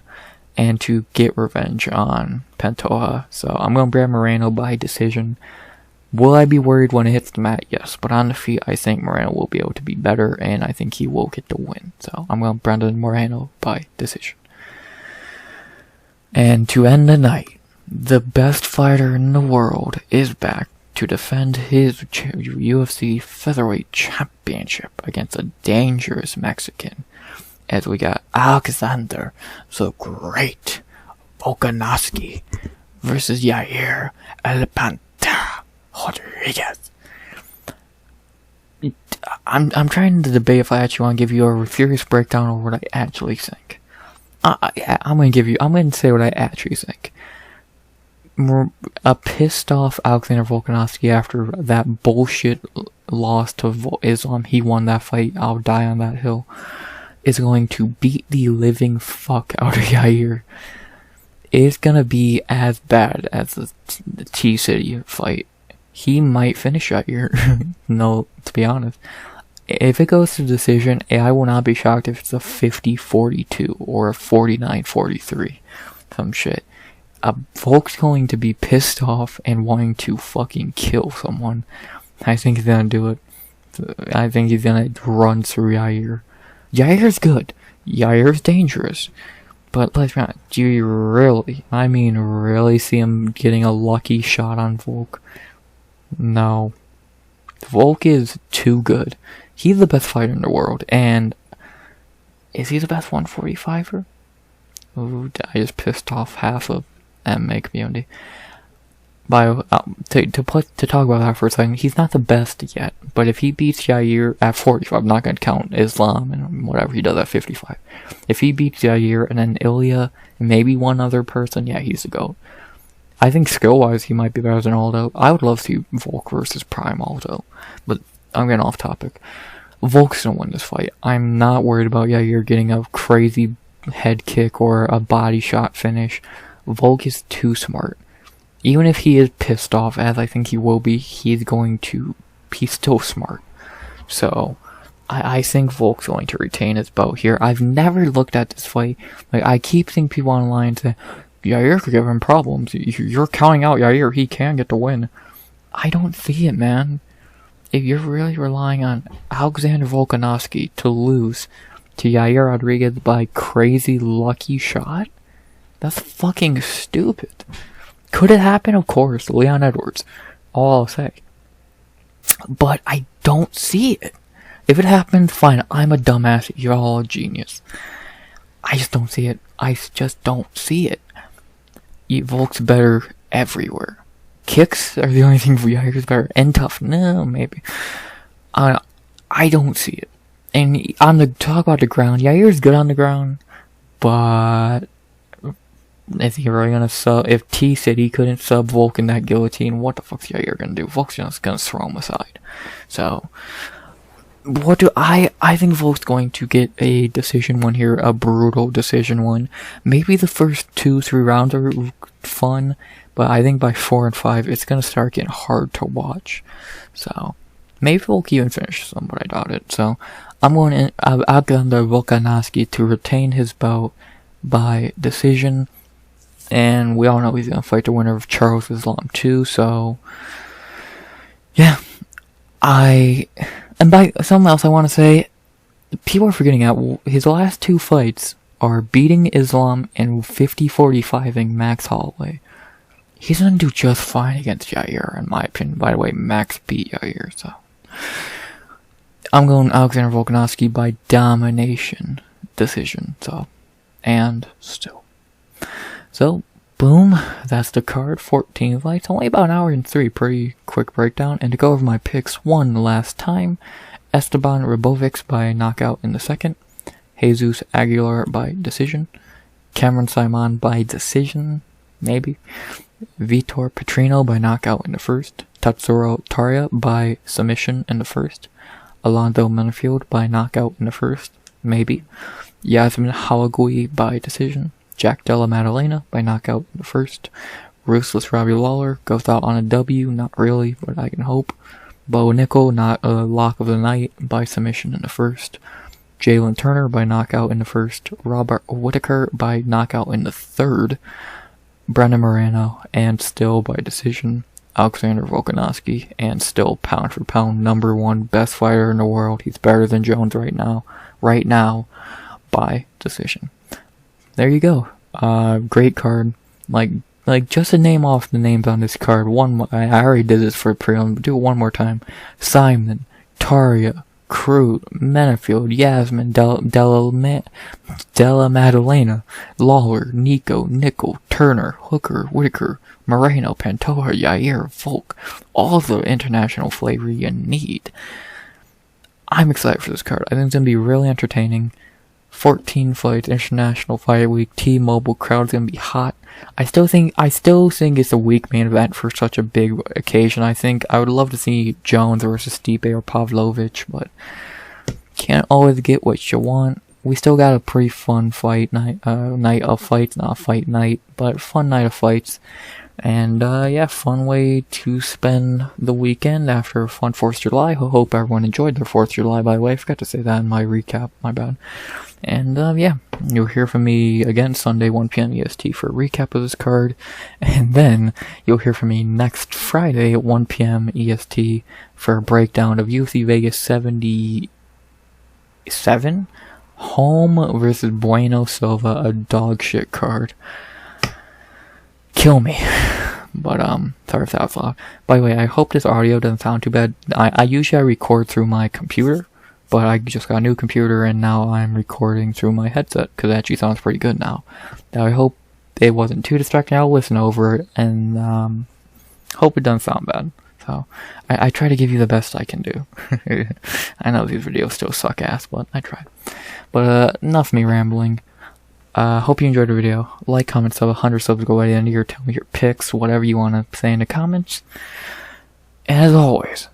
Speaker 1: and to get revenge on Pantoja. So, I'm going Bram Moreno by decision. Will I be worried when it hits the mat? Yes, but on the feet, I think Moreno will be able to be better, and I think he will get the win. So, I'm going Brandon Moreno by decision. And to end the night, the best fighter in the world is back to defend his UFC Featherweight Championship against a dangerous Mexican. As we got Alexander the Great Volkanovski versus Yair El Pantera Rodriguez. I'm trying to debate if I actually want to give you a serious breakdown of what I actually think. I'm gonna say what I actually think. A pissed off Alexander Volkanovski after that bullshit loss to Islam. He won that fight. I'll die on that hill. Is going to beat the living fuck out of Yair. It's gonna be as bad as the T-City fight. He might finish Yair. No, to be honest. If it goes to decision, I will not be shocked if it's a 50-42 or a 49-43. Some shit. Volk's going to be pissed off and wanting to fucking kill someone. I think he's gonna do it. I think he's gonna run through Yair. Yair's good. Yair's dangerous. But let's be honest, do you really, really see him getting a lucky shot on Volk? No. Volk is too good. He's the best fighter in the world, and is he the best 145er? Ooh, I just pissed off half of MMA community. To talk about that for a second, he's not the best yet, but if he beats Yair at 45, I'm not going to count Islam and whatever he does at 55. If he beats Yair and then Ilya and maybe one other person, yeah, he's the GOAT. I think skill-wise, he might be better than Aldo. I would love to see Volk versus Prime Aldo, but I'm getting off topic. Volk's gonna win this fight. I'm not worried about Yair getting a crazy head kick or a body shot finish. Volk is too smart. Even if he is pissed off, as I think he will be, he's still smart. So, I think Volk's going to retain his bout here. I've never looked at this fight. I keep seeing people online say, Yair could give him problems. You're counting out Yair, he can get the win. I don't see it, man. If you're really relying on Alexander Volkanovski to lose to Yair Rodriguez by crazy lucky shot, that's fucking stupid. Could it happen? Of course, Leon Edwards. All I'll say. But I don't see it. If it happens, fine, I'm a dumbass, you're all a genius. I just don't see it. I just don't see it. Volk's better everywhere. Kicks are the only thing Yair's better. And tough, no, maybe. I don't see it. And talk about the ground, Yair's good on the ground, but is he really gonna sub? If T said he couldn't sub Volk in that guillotine, what the fuck's Yair gonna do? Volk's just gonna throw him aside. So, I think Volk's going to get a decision win here, a brutal decision win. Maybe the first 2-3 rounds are fun, but I think by 4 and 5, it's gonna start getting hard to watch. So, maybe Volk even finishes them, but I doubt it. So, I'm going in Alexander Volkanovski to retain his bout by decision. And we all know he's gonna fight the winner of Charles Islam too, so yeah. And by something else I want to say, people are forgetting out his last 2 fights are beating Islam and 50-45ing Max Holloway. He's gonna do just fine against Yair, in my opinion. By the way, Max beat Yair, so I'm going Alexander Volkanovski by domination decision. So, boom, that's the card, 14 fights, only about an hour and 3, pretty quick breakdown. And to go over my picks one last time, Esteban Ribovics by knockout in the second, Jesus Aguilar by decision, Cameron Saaiman by decision, maybe, Vitor Petrino by knockout in the first, Tatsuro Taira by submission in the first, Alonzo Menifield by knockout in the first, maybe, Yazmin Jauregui by decision, Della Maddalena by knockout in the first. Ruthless Robbie Lawler goes out on a W, not really, but I can hope. Nickal, not a lock of the night, by submission in the first. Jalen Turner by knockout in the first. Robert Whitaker by knockout in the third. Brendan Moreno, and still by decision. Alexander Volkanovski, and still pound for pound #1 best fighter in the world. He's better than Jones right now, by decision. There you go. Great card. Like just to name off the names on this card. I already did this for prelim, but do it one more time. Saaiman, Taira, Crute, Menifield, Yazmin, Della Maddalena, Lawler, Niko, Nickal, Turner, Hooker, Whitaker, Moreno, Pantoja, Yair, Volk. All the international flavor you need. I'm excited for this card. I think it's going to be really entertaining. 14 fights, International Fight Week, T-Mobile crowd's going to be hot. I still think it's a weak main event for such a big occasion. I would love to see Jones versus Stipe or Pavlovich, but can't always get what you want. We still got a pretty fun fight night of fights, not fight night, but fun night of fights. And yeah, fun way to spend the weekend after a fun 4th of July. I hope everyone enjoyed their 4th of July, by the way. I forgot to say that in my recap, my bad. And yeah, you'll hear from me again Sunday 1 p.m. EST for a recap of this card. And then you'll hear from me next Friday at 1 p.m. EST for a breakdown of UFC Vegas 77, Home versus Bueno Silva, a dog shit card. Kill me. But sorry if that was loud. By the way, I hope this audio doesn't sound too bad. I usually record through my computer, but I just got a new computer and now I'm recording through my headset because it actually sounds pretty good now. Now I hope it wasn't too distracting. I'll listen over it and hope it doesn't sound bad. So I try to give you the best I can do. I know these videos still suck ass, but I try. But enough of me rambling. Hope you enjoyed the video. Like, comment, sub, 100 subs go by the end of the year. Tell me your picks, whatever you want to say in the comments. And as always,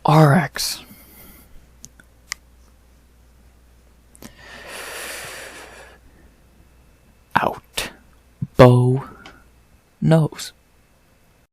Speaker 1: RX. Out. Bow. Nose.